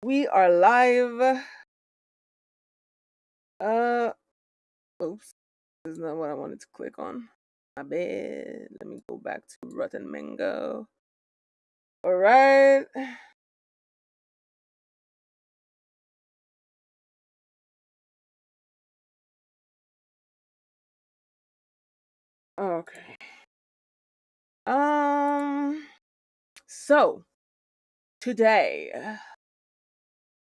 We are live. Oops. This is not what I wanted to click on. My bad. Let me go back to Rotten Mango. All right. Okay. So today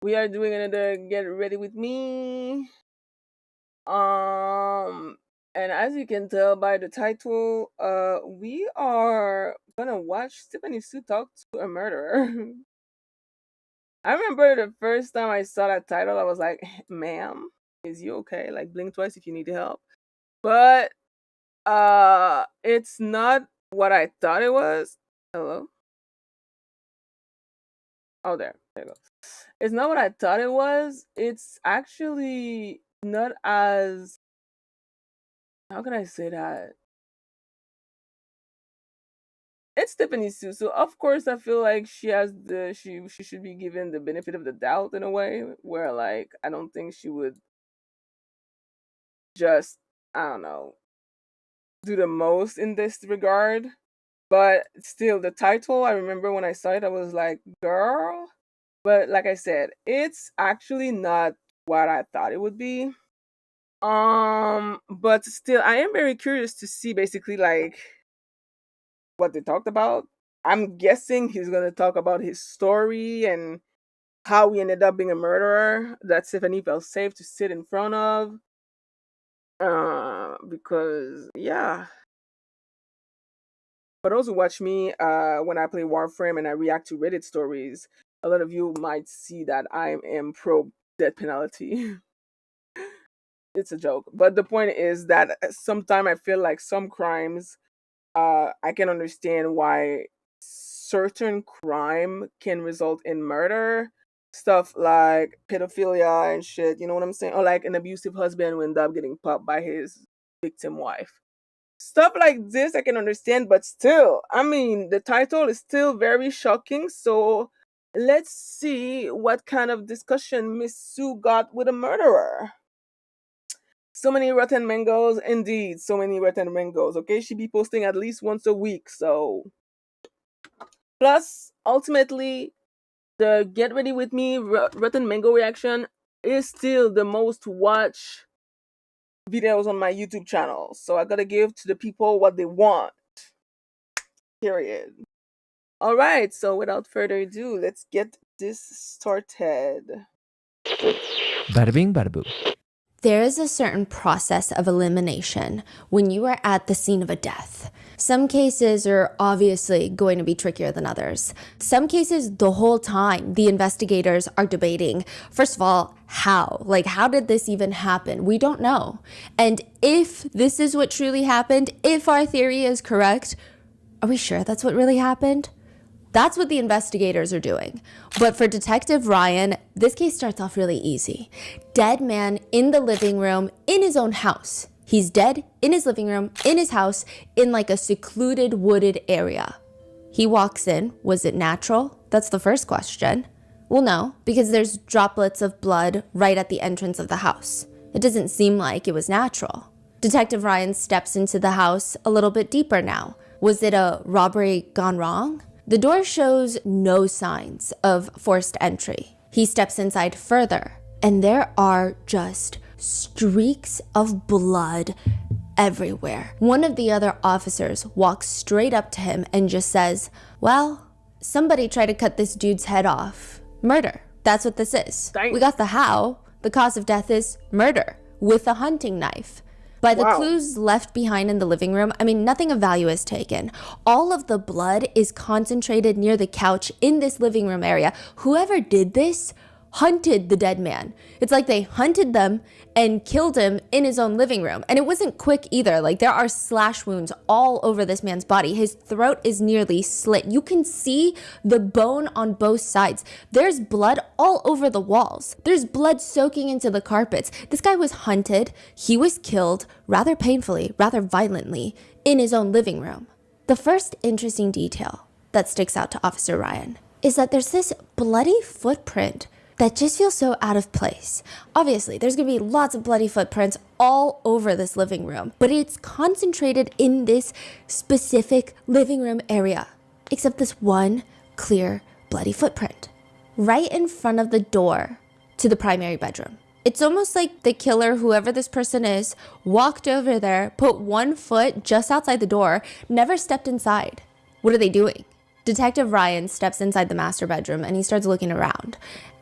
we are doing another Get Ready With Me. And as you can tell by the title, we are gonna watch Stephanie Sue talk to a murderer. I remember the first time I saw that title, I was like, "Ma'am, is you okay? Like, blink twice if you need help." But it's not what I thought it was. Hello. Oh, there you go. It's not what I thought it was. It's actually not as, how can I say that? It's Tiffany Sue, so of course I feel like she should be given the benefit of the doubt in a way where, like, I don't think she would just, I don't know, do the most in this regard. But still, the title, I remember when I saw it, I was like, girl. But like I said, it's actually not what I thought it would be. But still, I am very curious to see basically like what they talked about. I'm guessing he's gonna talk about his story and how he ended up being a murderer that Stephanie felt safe to sit in front of. Because yeah, for those who watch me when I play Warframe and I react to Reddit stories, a lot of you might see that I am pro death penalty. It's a joke, but the point is that sometimes I feel like some crimes, I can understand why certain crime can result in murder. Stuff like pedophilia and shit, you know what I'm saying? Or like an abusive husband who end up getting popped by his victim wife. Stuff like this I can understand, but still, I mean, the title is still very shocking. So let's see what kind of discussion Miss Sue got with a murderer. So many rotten mangoes, indeed, so many rotten mangoes. Okay, she be posting at least once a week. So plus, ultimately, the Get Ready With Me rotten mango reaction is still the most watched videos on my YouTube channel. So I gotta give to the people what they want. Period. All right, so without further ado, let's get this started. Bada bing, bada boo. There is a certain process of elimination when you are at the scene of a death. Some cases are obviously going to be trickier than others. Some cases, the whole time, the investigators are debating, first of all, how? Like, how did this even happen? We don't know. And if this is what truly happened, if our theory is correct, are we sure that's what really happened? That's what the investigators are doing. But for Detective Ryan, this case starts off really easy. Dead man in the living room in his own house. He's dead in his living room, in his house, in like a secluded wooded area. He walks in. Was it natural? That's the first question. Well, no, because there's droplets of blood right at the entrance of the house. It doesn't seem like it was natural. Detective Ryan steps into the house a little bit deeper now. Was it a robbery gone wrong? The door shows no signs of forced entry. He steps inside further, and there are just streaks of blood everywhere. One of the other officers walks straight up to him and just says, well, somebody tried to cut this dude's head off. Murder. That's what this is. Dang. We got the how. The cause of death is murder with a hunting knife. By the clues left behind in the living room, I mean, nothing of value is taken. All of the blood is concentrated near the couch in this living room area. Whoever did this hunted the dead man. It's like they hunted them and killed him in his own living room. And it wasn't quick either. Like, there are slash wounds all over this man's body. His throat is nearly slit. You can see the bone on both sides. There's blood all over the walls. There's blood soaking into the carpets. This guy was hunted. He was killed rather painfully, rather violently in his own living room. The first interesting detail that sticks out to Officer Ryan is that there's this bloody footprint that just feels so out of place. Obviously, there's gonna be lots of bloody footprints all over this living room, but it's concentrated in this specific living room area, except this one clear bloody footprint right in front of the door to the primary bedroom. It's almost like the killer, whoever this person is, walked over there, put one foot just outside the door, never stepped inside. What are they doing? Detective Ryan steps inside the master bedroom and he starts looking around.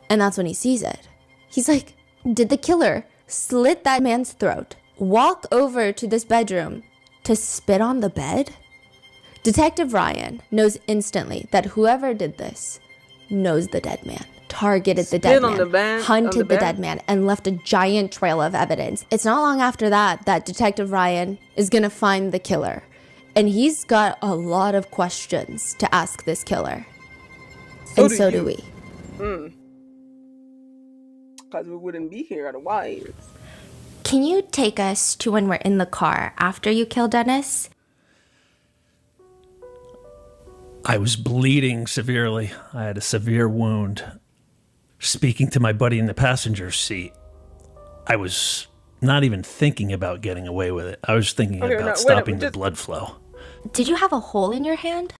And that's when he sees it. He's like, did the killer slit that man's throat, walk over to this bedroom to spit on the bed? Detective Ryan knows instantly that whoever did this knows the dead man, targeted the dead man, hunted the dead man, and left a giant trail of evidence. It's not long after that that Detective Ryan is going to find the killer. And he's got a lot of questions to ask this killer. And so do we. Because we wouldn't be here otherwise. Can you take us to when we're in the car after you kill Dennis? I was bleeding severely. I had a severe wound. Speaking to my buddy in the passenger seat, I was not even thinking about getting away with it. I was thinking about stopping the blood flow. Did you have a hole in your hand?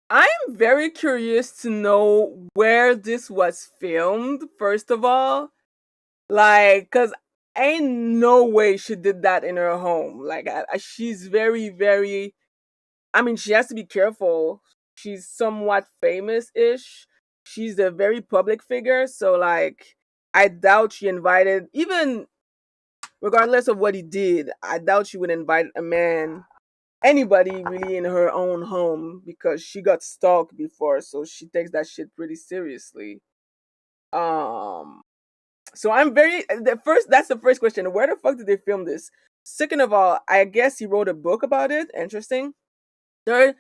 I'm very curious to know where this was filmed, first of all. Like, because ain't no way she did that in her home. Like, she's very, very... I mean, she has to be careful. She's somewhat famous-ish. She's a very public figure. So, like, I doubt she invited... Even regardless of what he did, I doubt she would invite a man... anybody really in her own home, because she got stalked before, so she takes that shit pretty seriously. So I'm very... That's the first question. Where the fuck did they film this? Second of all, I guess he wrote a book about it. Interesting. Third,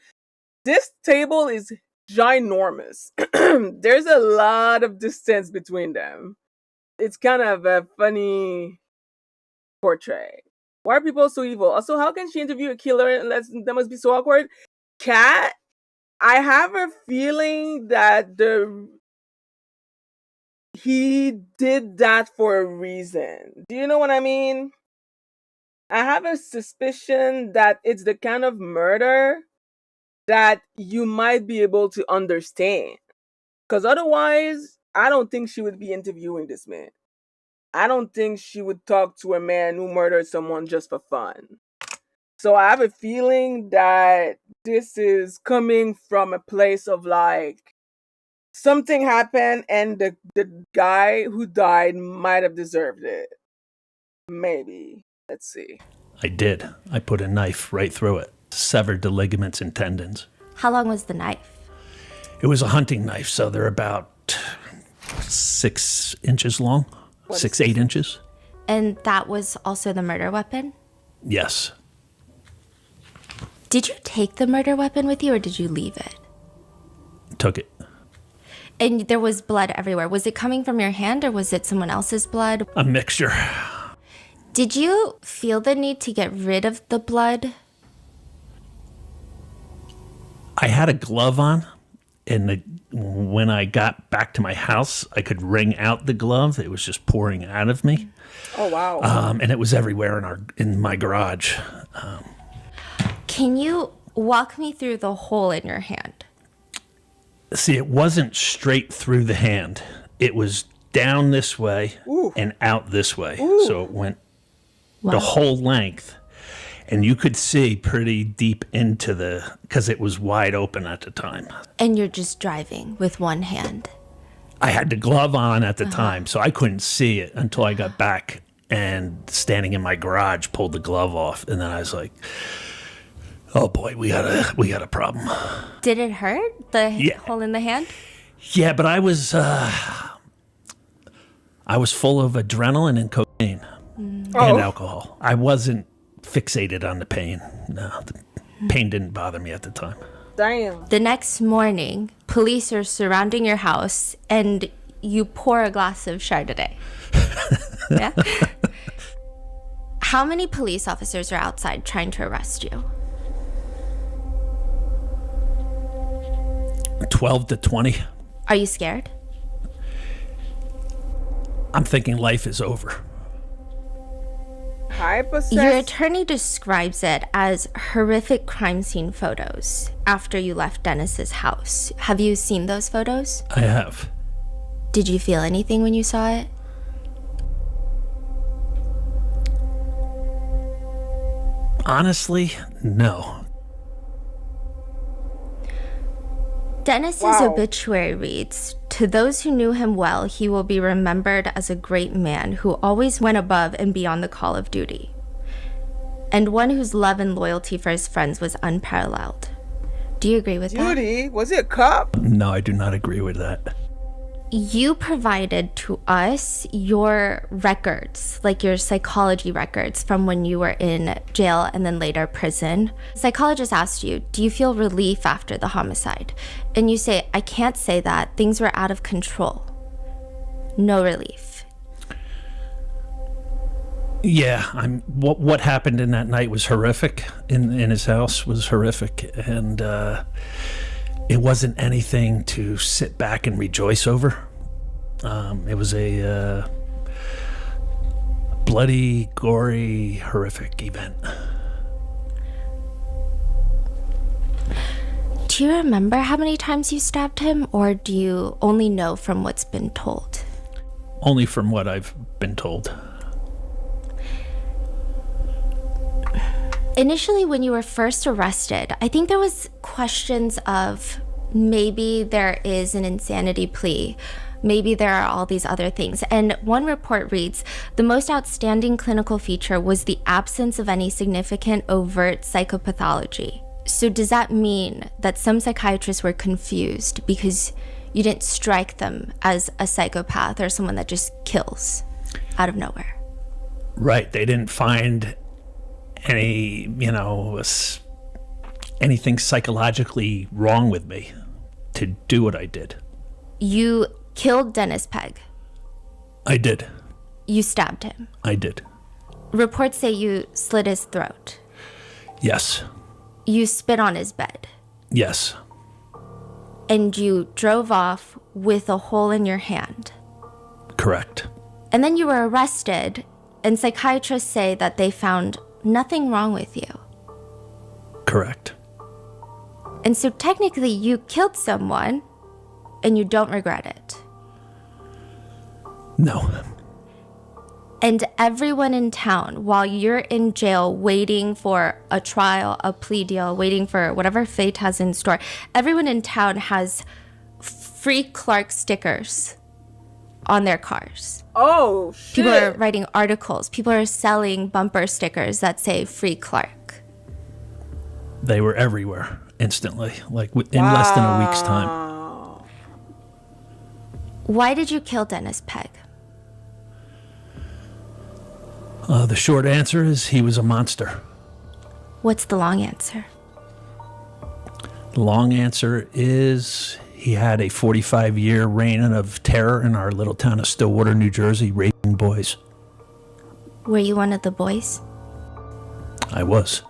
this table is ginormous. There's a lot of distance between them. It's kind of a funny portrait. Why are people so evil? Also, how can she interview a killer unless that must be so awkward? Kat, I have a feeling that he did that for a reason. Do you know what I mean? I have a suspicion that it's the kind of murder that you might be able to understand. Because otherwise, I don't think she would be interviewing this man. I don't think she would talk to a man who murdered someone just for fun. So I have a feeling that this is coming from a place of like, something happened and the guy who died might have deserved it. Maybe. Let's see. I did. I put a knife right through it, severed the ligaments and tendons. How long was the knife? It was a hunting knife, so they're about 6 inches long. 8 inches. And that was also the murder weapon? Yes. Did you take the murder weapon with you or did you leave it? Took it. And there was blood everywhere. Was it coming from your hand or was it someone else's blood? A mixture. Did you feel the need to get rid of the blood? I had a glove on. And when I got back to my house, I could wring out the glove. It was just pouring out of me. Oh, wow. And it was everywhere in my garage. Can you walk me through the hole in your hand? See, it wasn't straight through the hand. It was down this way and out this way. So it went the whole length. And you could see pretty deep into because it was wide open at the time. And you're just driving with one hand. I had the glove on at the time, so I couldn't see it until I got back and standing in my garage, pulled the glove off. And then I was like, oh boy, we got a problem. Did it hurt, the hole in the hand? Yeah, but I was full of adrenaline and cocaine and alcohol. I wasn't fixated on the pain. No, the pain didn't bother me at the time. Damn. The next morning, police are surrounding your house and you pour a glass of Chardonnay. Yeah? How many police officers are outside trying to arrest you? 12 to 20. Are you scared? I'm thinking life is over. Your attorney describes it as horrific crime scene photos after you left Dennis's house. Have you seen those photos? I have. Did you feel anything when you saw it? Honestly, no. Dennis's obituary reads, "To those who knew him well, he will be remembered as a great man who always went above and beyond the call of duty, and one whose love and loyalty for his friends was unparalleled." Do you agree with that? Duty? Was he a cop? No, I do not agree with that. You provided to us your records, like your psychology records from when you were in jail and then later prison. Psychologist asked you, do you feel relief after the homicide? And you say, I can't say that. Things were out of control. No relief. Yeah, what happened in that night was horrific. In his house was horrific, and it wasn't anything to sit back and rejoice over. It was a bloody, gory, horrific event. Do you remember how many times you stabbed him, or do you only know from what's been told? Only from what I've been told. Initially, when you were first arrested, I think there was questions of maybe there is an insanity plea. Maybe there are all these other things. And one report reads, the most outstanding clinical feature was the absence of any significant overt psychopathology. So does that mean that some psychiatrists were confused because you didn't strike them as a psychopath or someone that just kills out of nowhere? Right. They didn't find any, anything psychologically wrong with me to do what I did. You killed Dennis Pegg. I did. You stabbed him. I did. Reports say you slit his throat. Yes. You spit on his bed. Yes. And you drove off with a hole in your hand. Correct. And then you were arrested, and psychiatrists say that they found nothing wrong with you. Correct. And so technically you killed someone and you don't regret it. No. And everyone in town, while you're in jail waiting for a trial, a plea deal, waiting for whatever fate has in store, everyone in town has free Clark stickers on their cars. Oh, shit. People are writing articles. People are selling bumper stickers that say Free Clark. They were everywhere instantly, like in less than a week's time. Why did you kill Dennis Pegg? The short answer is he was a monster. What's the long answer? The long answer is he had a 45-year reign of terror in our little town of Stillwater, New Jersey, raping boys. Were you one of the boys? I was.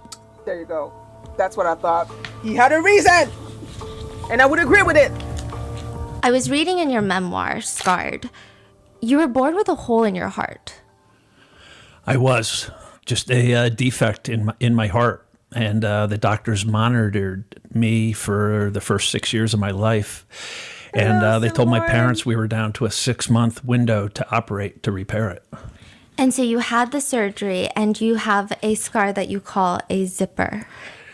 There you go. That's what I thought. He had a reason! And I would agree with it. I was reading in your memoir, Scarred. You were born with a hole in your heart. I was. Just a defect in my heart. And the doctors monitored me for the first 6 years of my life. And they told my parents we were down to a 6-month window to operate to repair it. And so you had the surgery and you have a scar that you call a zipper.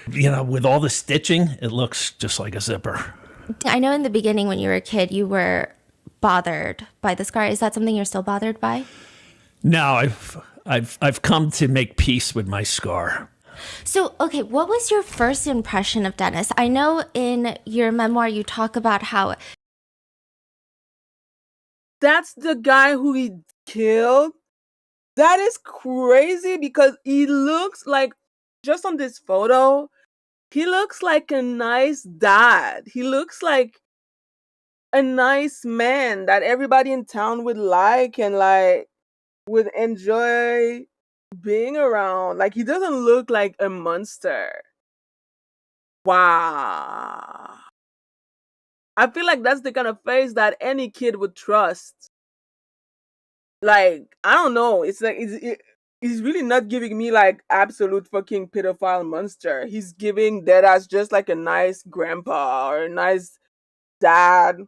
With all the stitching, it looks just like a zipper. I know in the beginning when you were a kid, you were bothered by the scar. Is that something you're still bothered by? No, I've come to make peace with my scar. So, okay, what was your first impression of Dennis? I know in your memoir you talk about how... That's the guy who he killed? That is crazy because he looks like, just on this photo, he looks like a nice dad. He looks like a nice man that everybody in town would like and would enjoy being around. Like, he doesn't look like a monster. Wow. I feel like that's the kind of face that any kid would trust. Like, I don't know. It's like he's really not giving me like absolute fucking pedophile monster. He's giving that as just like a nice grandpa or a nice dad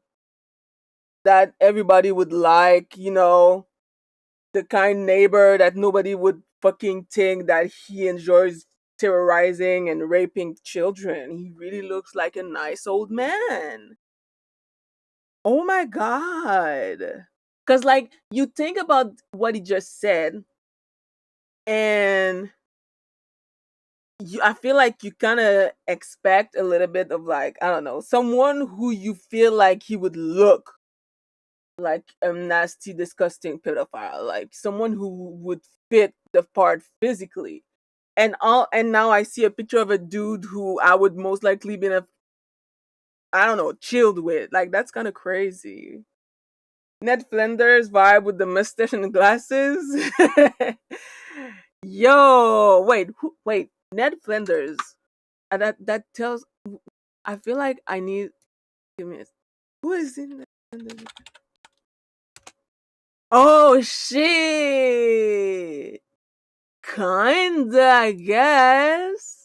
that everybody would like, the kind neighbor that nobody would fucking think that he enjoys terrorizing and raping children. He really looks like a nice old man. Oh my god. Cause like you think about what he just said, and I feel like you kind of expect a little bit of like, I don't know, someone who you feel like he would look like a nasty, disgusting pedophile, like someone who would fit the part physically. And now I see a picture of a dude who I would most likely be I don't know, chilled with. Like that's kind of crazy. Ned Flanders vibe with the mustache and glasses. Yo, wait, Ned Flanders. That tells. I feel like I need. Give me. Who is in Ned Flanders? Oh shit! Kinda, I guess.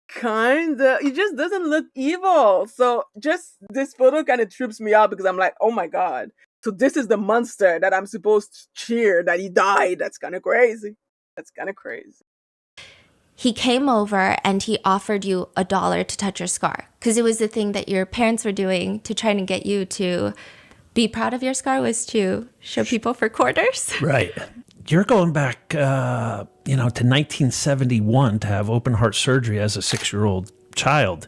Kinda. He just doesn't look evil. So just this photo kind of trips me out because I'm like, oh my god. So this is the monster that I'm supposed to cheer that he died. That's kind of crazy. That's kind of crazy. He came over and he offered you $1 to touch your scar because it was the thing that your parents were doing to try to get you to be proud of your scar, was to show people for quarters. Right. You're going back, to 1971 to have open heart surgery as a 6-year-old child.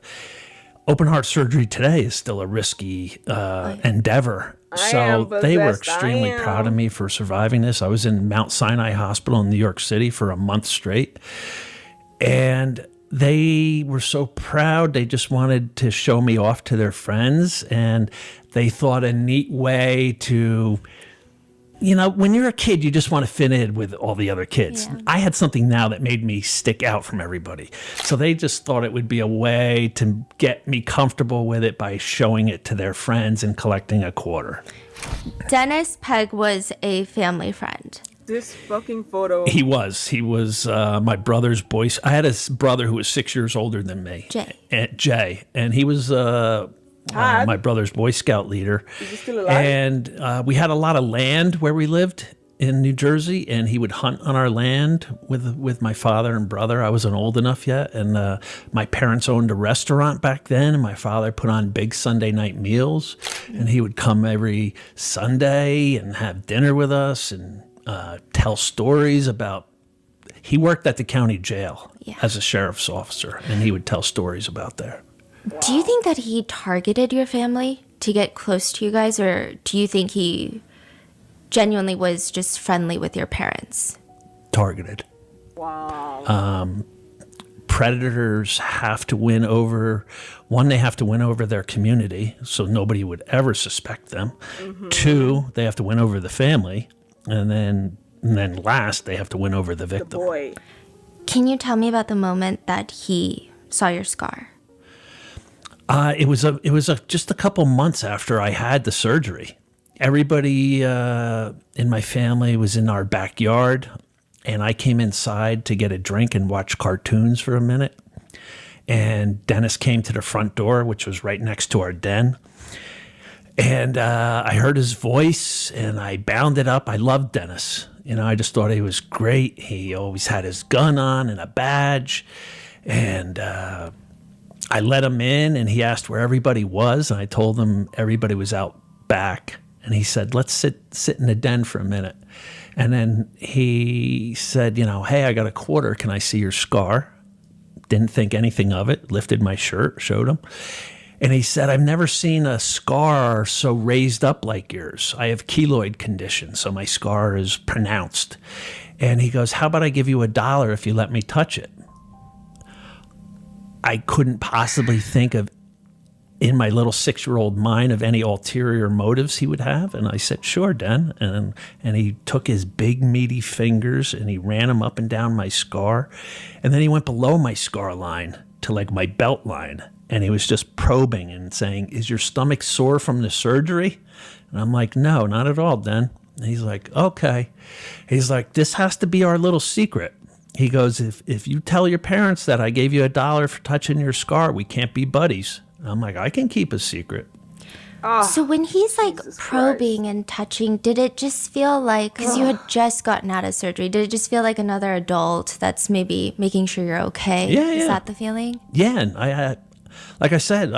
Open heart surgery today is still a risky endeavor. So they were extremely proud of me for surviving this. I was in Mount Sinai Hospital in New York City for a month straight. And they were so proud. They just wanted to show me off to their friends. And they thought a neat way to, when you're a kid, you just want to fit in with all the other kids. Yeah. I had something now that made me stick out from everybody. So they just thought it would be a way to get me comfortable with it by showing it to their friends and collecting a quarter. Dennis Pegg was a family friend. This fucking photo. He was my brother's boy. I had a brother who was 6 years older than me. Jay. And he was my brother's Boy Scout leader. Is he still alive? And we had a lot of land where we lived in New Jersey, and he would hunt on our land with my father and brother. I wasn't old enough yet, and my parents owned a restaurant back then, and my father put on big Sunday night meals, and he would come every Sunday and have dinner with us and tell stories about. He worked at the county jail as a sheriff's officer, and he would tell stories about there. Wow. Do you think that he targeted your family to get close to you guys, or do you think he genuinely was just friendly with your parents? Targeted. Wow. Predators have to win over, they have to win over their community so nobody would ever suspect them. Mm-hmm. 2, they have to win over the family. And then last, they have to win over the victim. The boy. Can you tell me about the moment that he saw your scar? It was just a couple months after I had the surgery. Everybody in my family was in our backyard, and I came inside to get a drink and watch cartoons for a minute. And Dennis came to the front door, which was right next to our den. And I heard his voice, and I bounded up. I loved Dennis. I just thought he was great. He always had his gun on and a badge. And I let him in, and he asked where everybody was. And I told him everybody was out back. And he said, let's sit in the den for a minute. And then he said, hey, I got a quarter. Can I see your scar? Didn't think anything of it. Lifted my shirt, showed him. And he said, I've never seen a scar so raised up like yours. I have keloid condition, so my scar is pronounced. And he goes, how about I give you $1 if you let me touch it? I couldn't possibly think of, in my little 6-year-old mind, of any ulterior motives he would have. And I said, sure, Den. And he took his big, meaty fingers and he ran them up and down my scar. And then he went below my scar line to like my belt line. and he was just probing and saying, "Is your stomach sore from the surgery?" And I'm like, "No, not at all, Den." And he's like, "Okay." He's like, "This has to be our little secret." He goes, if you tell your parents that I gave you $1 for touching your scar, we can't be buddies." And I'm like, "I can keep a secret." So when he's like Jesus probing Christ. and touching, did it just feel like, because you had just gotten out of surgery, did it just feel like another adult that's maybe making sure you're okay? Yeah, Is yeah. that the feeling? Yeah, and like I said,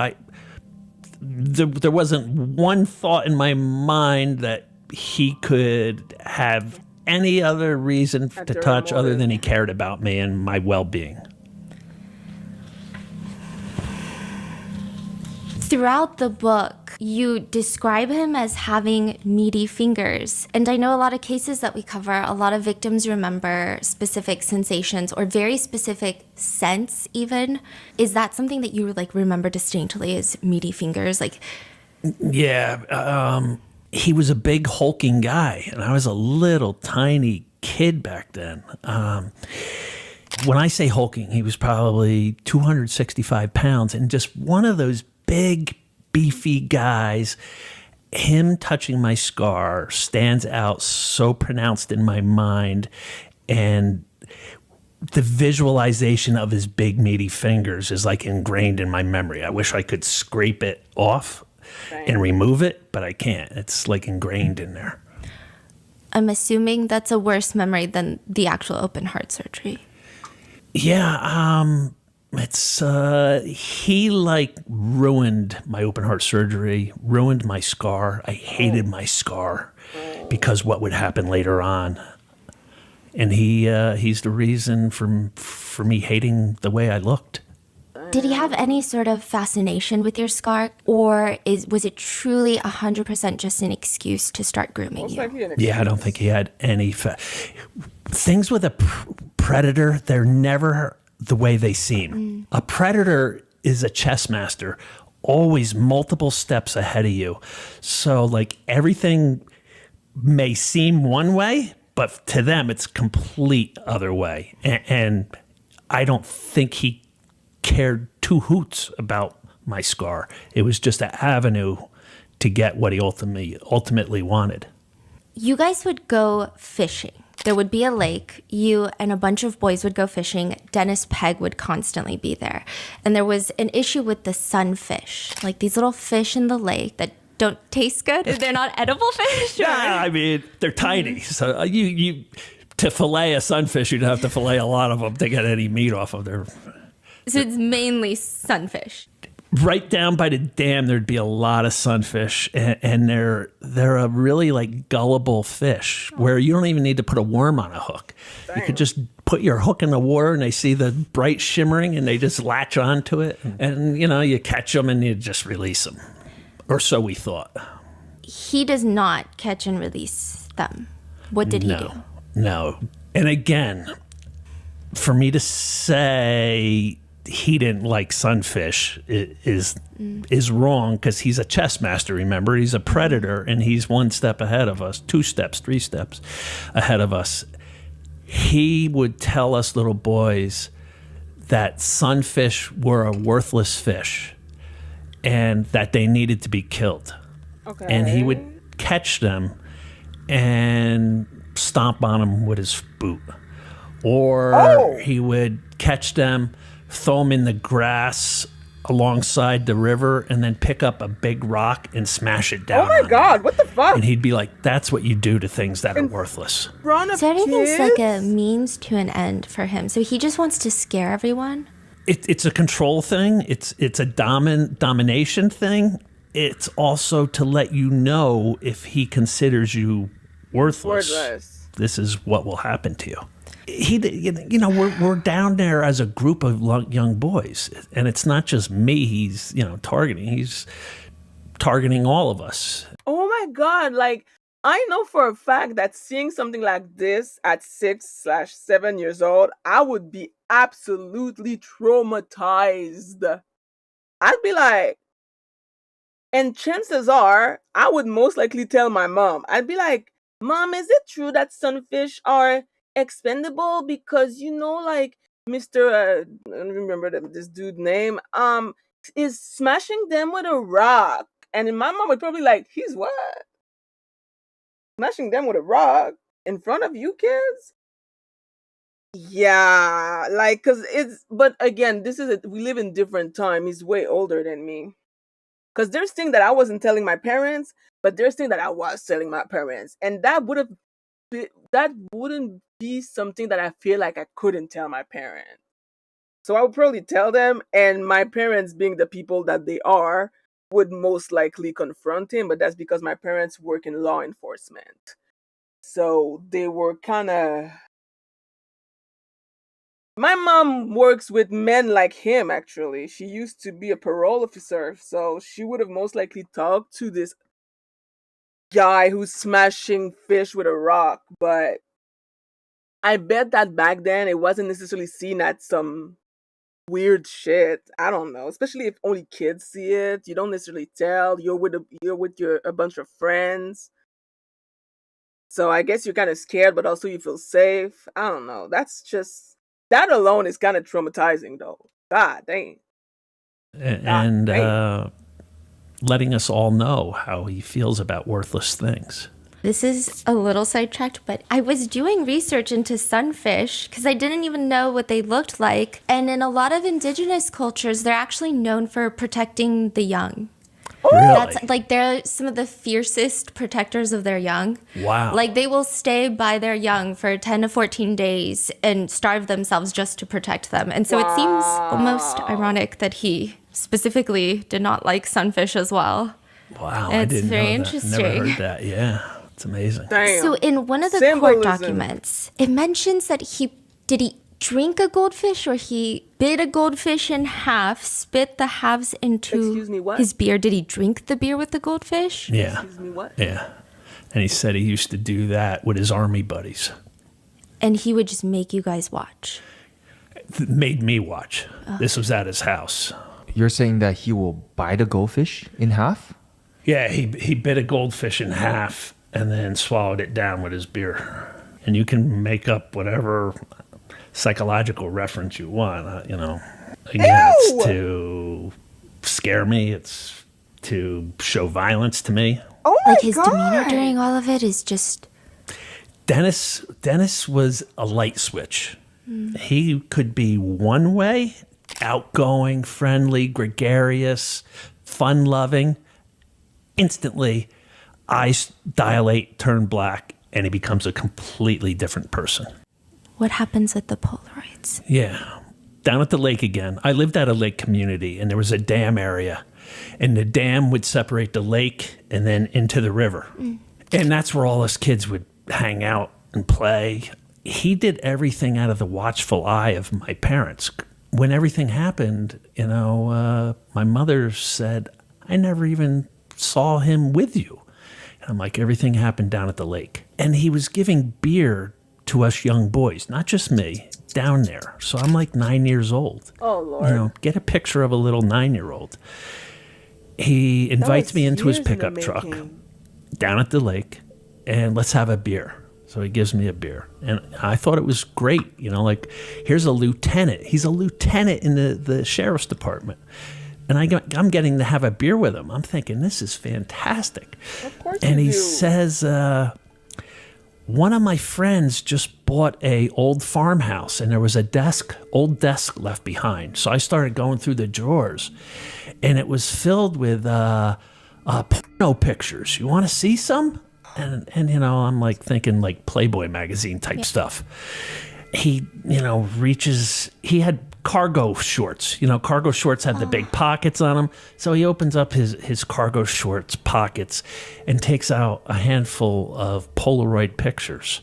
there wasn't one thought in my mind that he could have any other reason to Ulterior touch other motive. than he cared about me and my well-being. Throughout the book, you describe him as having meaty fingers. And I know a lot of cases that we cover, a lot of victims remember specific sensations or very specific scents even. Is that something that you like remember distinctly as meaty fingers? Like, Yeah, he was a big hulking guy, and I was a little tiny kid back then. When I say hulking, he was probably 265 pounds, and just one of those big, beefy guys. Him touching my scar stands out so pronounced in my mind, and the visualization of his big, meaty fingers is like ingrained in my memory. I wish I could scrape it off and remove it, but I can't. It's like ingrained in there. I'm assuming that's a worse memory than the actual open heart surgery. Yeah, it's he like ruined my open heart surgery, ruined my scar. I hated my scar because what would happen later on. And he's the reason for me hating the way I looked. Did he have any sort of fascination with your scar, or was it truly 100% just an excuse to start grooming Most you? likely an Yeah, I don't think he had any things with a predator. They're never the way they seem. A predator is a chess master, always multiple steps ahead of you. So like everything may seem one way, but to them it's complete other way. And I don't think he cared two hoots about my scar. It was just an avenue to get what he ultimately wanted. You guys would go fishing. There would be a lake. You and a bunch of boys would go fishing. Dennis Pegg would constantly be there. And there was an issue with the sunfish, like these little fish in the lake that don't taste good. They're not edible fish. Or? Yeah, I mean, they're tiny. So you to fillet a sunfish, you'd have to fillet a lot of them to get any meat off of their. So it's mainly sunfish. Right down by the dam, there'd be a lot of sunfish, and they're a really like gullible fish where you don't even need to put a worm on a hook. Dang. You could just put your hook in the water, and they see the bright shimmering, and they just latch onto it, and you catch them and you just release them, or so we thought. He does not catch and release them. What did he do? No, and again, for me to say he didn't like sunfish is wrong, because he's a chess master. Remember, he's a predator, and he's one step ahead of us, 2 steps, 3 steps ahead of us. He would tell us little boys that sunfish were a worthless fish and that they needed to be killed. Okay. And he would catch them and stomp on them with his boot, or he would catch them, throw them in the grass alongside the river, and then pick up a big rock and smash it down. Oh my God, what the fuck? And he'd be like, "That's what you do to things that are worthless." Run So everything's like a kids? means to an end for him. So he just wants to scare everyone. It's a control thing. It's a domination thing. It's also to let you know if he considers you worthless. Wordless. This is what will happen to you. We're down there as a group of young boys, and it's not just me he's targeting. He's targeting all of us. Oh my God, like I know for a fact that seeing something like this at 6/7 years old, I would be absolutely traumatized. I'd be like, and chances are I would most likely tell my mom. I'd be like, "Mom, is it true that sunfish are expendable? Because like Mr. I don't remember this dude's name. is smashing them with a rock. And my mom would probably like, he's what? Smashing them with a rock in front of you kids? Yeah, like, cause but again, we live in different time. He's way older than me. Cause there's things that I wasn't telling my parents, but there's things that I was telling my parents. And that wouldn't be something that I feel like I couldn't tell my parents. So I would probably tell them, and my parents, being the people that they are, would most likely confront him, but that's because my parents work in law enforcement. So they were kind of. My mom works with men like him, actually. She used to be a parole officer, so she would have most likely talked to this guy who's smashing fish with a rock, but I bet that back then it wasn't necessarily seen as some weird shit. I don't know. Especially if only kids see it. You don't necessarily tell. You're with a bunch of friends. So I guess you're kind of scared, but also you feel safe. I don't know. That alone is kind of traumatizing, though. God dang. And letting us all know how he feels about worthless things. This is a little sidetracked, but I was doing research into sunfish because I didn't even know what they looked like. And in a lot of indigenous cultures, they're actually known for protecting the young. Really? That's like they're some of the fiercest protectors of their young. Wow. Like they will stay by their young for 10 to 14 days and starve themselves just to protect them. And so it seems almost ironic that he specifically did not like sunfish as well. Wow, It's I didn't very know interesting. that. Never heard that. Yeah, it's amazing. Damn. So in one of the Symbolism. court documents, it mentions that he drink a goldfish or he bit a goldfish in half, spit the halves into Excuse me, what? his beer. Did he drink the beer with the goldfish? Yeah. Excuse me, what? Yeah. And he said he used to do that with his army buddies. And he would just make you guys watch. Made me watch. This was at his house. You're saying that he will bite a goldfish in half? Yeah, he bit a goldfish in half and then swallowed it down with his beer. And you can make up whatever psychological reference you want. Again, it's to scare me. It's to show violence to me. Oh my Like his God. demeanor during all of it is just... Dennis was a light switch. He could be one way, outgoing, friendly, gregarious, fun-loving. Instantly, eyes dilate, turn black, and he becomes a completely different person. What happens with the Polaroids? Yeah. Down at the lake again. I lived at a lake community, and there was a dam area. And the dam would separate the lake and then into the river. And that's where all us kids would hang out and play. He did everything out of the watchful eye of my parents. When everything happened, my mother said, I never even saw him with you. And I'm like, everything happened down at the lake. And he was giving beer to us young boys, not just me, down there. So I'm like 9 years old. Oh, Lord. Get a picture of a little 9-year-old. He invites me into his pickup truck down at the lake, and let's have a beer. So he gives me a beer. And I thought it was great. Here's a lieutenant. He's a lieutenant in the sheriff's department. And I'm getting to have a beer with him. I'm thinking, this is fantastic. Of course and you he do. says, one of my friends just bought a old farmhouse, and there was a old desk left behind. So I started going through the drawers, and it was filled with porno pictures. You want to see some? And I'm like thinking like Playboy magazine type stuff. He, he had cargo shorts. Cargo shorts had the big pockets on them. So he opens up his cargo shorts pockets and takes out a handful of Polaroid pictures.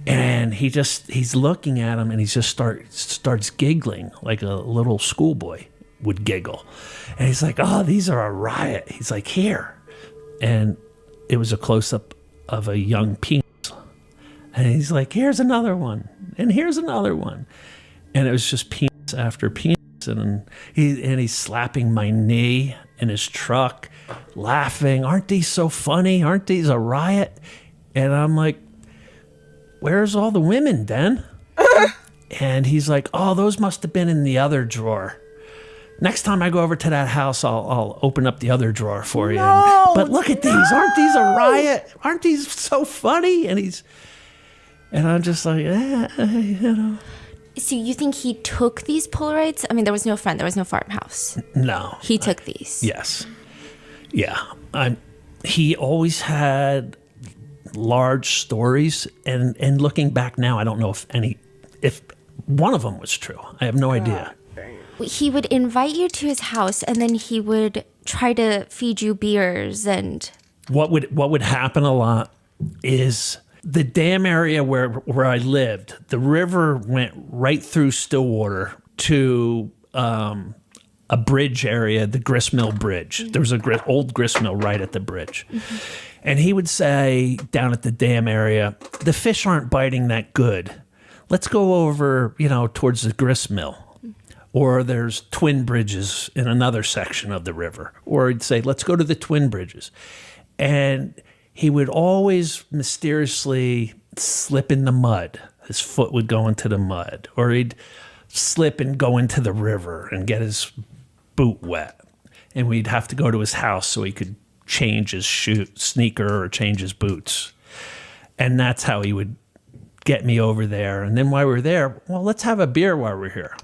And he's looking at them, and he just starts giggling like a little schoolboy would giggle. And he's like, oh, these are a riot. He's like, here. And it was a close-up of a young penis. And he's like, here's another one. And here's another one. And it was just penis after penis. And he's slapping my knee in his truck, laughing. Aren't these so funny? Aren't these a riot? And I'm like, where's all the women, Den? And he's like, oh, those must have been in the other drawer. Next time I go over to that house, I'll open up the other drawer for you. No, But look at these. Aren't these a riot? Aren't these so funny? And I'm just like, So you think he took these Polaroids? I mean, there was no friend. There was no farmhouse. No. He took these. Yes. Yeah. He always had large stories. And looking back now, I don't know if one of them was true. I have no idea. He would invite you to his house, and then he would try to feed you beers. And what would happen a lot is the dam area where I lived. The river went right through Stillwater to a bridge area, the gristmill bridge. There was an old gristmill right at the bridge. Mm-hmm. And he would say down at the dam area, the fish aren't biting that good. Let's go over, towards the gristmill. Or there's twin bridges in another section of the river. Or he'd say, let's go to the twin bridges. And he would always mysteriously slip in the mud. His foot would go into the mud. Or he'd slip and go into the river and get his boot wet. And we'd have to go to his house so he could change his sneaker or change his boots. And that's how he would get me over there. And then while we were there, well, let's have a beer while we're here.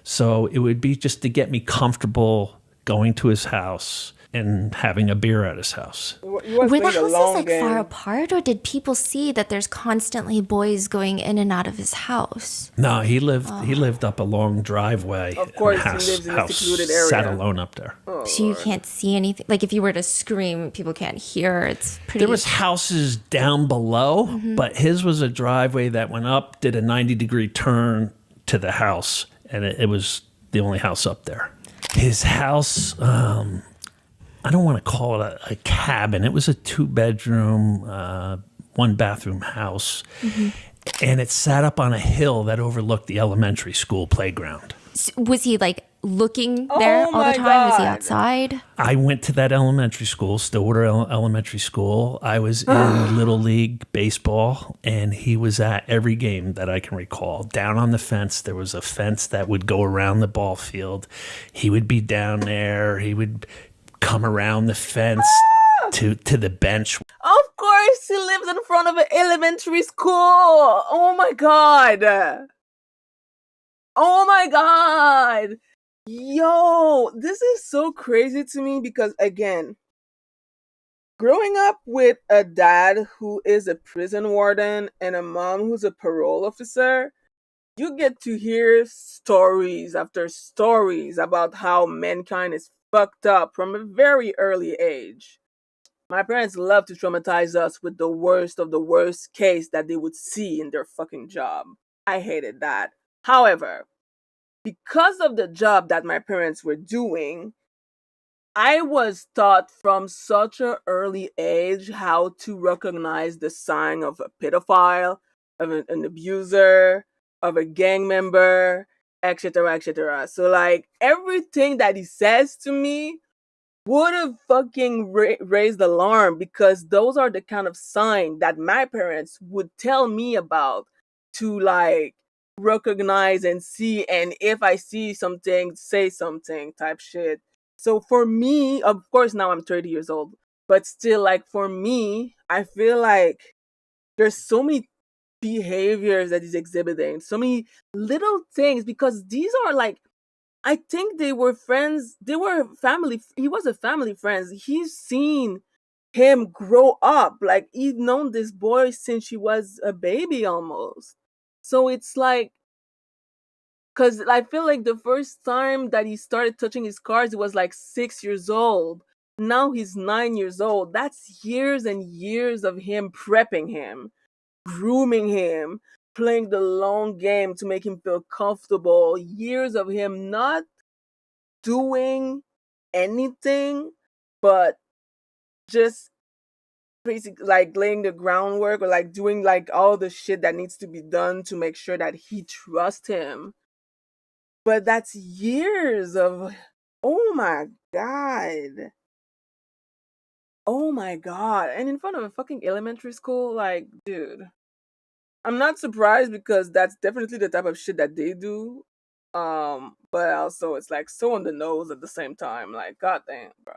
So it would be just to get me comfortable going to his house and having a beer at his house. Were the houses far apart, or did people see that there's constantly boys going in and out of his house? No, he lived up a long driveway. Of course, he lives in a secluded area. Sat alone up there. Oh, so you can't see anything. Like if you were to scream, people can't hear. It's pretty. There was houses down below, but his was a driveway that went up, did a 90-degree turn to the house. And it was the only house up there. His house, I don't want to call it a cabin. It was a 2-bedroom, 1-bathroom house. Mm-hmm. And it sat up on a hill that overlooked the elementary school playground. Was he like looking there all the time? God. Was he outside? I went to that elementary school, Stillwater Elementary School. I was in Little League baseball, and he was at every game that I can recall. Down on the fence, there was a fence that would go around the ball field. He would be down there. He would come around the fence to the bench. Of course, he lives in front of an elementary school. Oh my God. Oh my God. Yo, this is so crazy to me because, again, growing up with a dad who is a prison warden and a mom who's a parole officer, you get to hear stories after stories about how mankind is fucked up from a very early age. My parents love to traumatize us with the worst of the worst case that they would see in their fucking job. I hated that. However, because of the job that my parents were doing, I was taught from such an early age how to recognize the sign of a pedophile, of an abuser, of a gang member, etc., etc. So, like, everything that he says to me would have fucking raised alarm, because those are the kind of signs that my parents would tell me about to, like, recognize and see, and if I see something, say something type shit. So for me, of course, now I'm 30 years old, but still, like, for me, I feel like there's so many behaviors that he's exhibiting, so many little things, because these are like, I think they were friends, they were family, he was a family friend. He's seen him grow up, like, he's known this boy since she was a baby almost. So it's like, because I feel like the first time that he started touching his cards, he was like 6 years old. Now he's 9 years old. That's years and years of him prepping him, grooming him, playing the long game to make him feel comfortable. Years of him not doing anything, but just basically like laying the groundwork, or like doing like all the shit that needs to be done to make sure that he trusts him. But that's years of, oh my God. Oh my God. And in front of a fucking elementary school, like, dude. I'm not surprised, because that's definitely the type of shit that they do. But also it's like so on the nose at the same time. Like, goddamn, bro.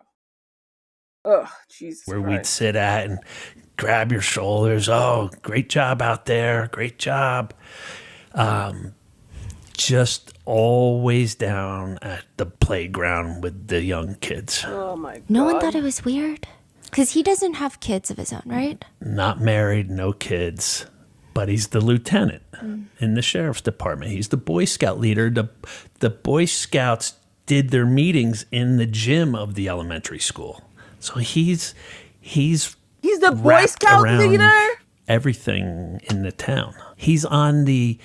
Ugh, Jesus Where we'd Christ. sit at and grab your shoulders. Oh, great job out there. Great job. Just always down at the playground with the young kids. Oh my god. No one thought it was weird? Because he doesn't have kids of his own, right? Not married, no kids. But he's the lieutenant in the sheriff's department. He's the Boy Scout leader. The Boy Scouts did their meetings in the gym of the elementary school. So he's the Boy wrapped Scout around leader? everything in the town. He's on the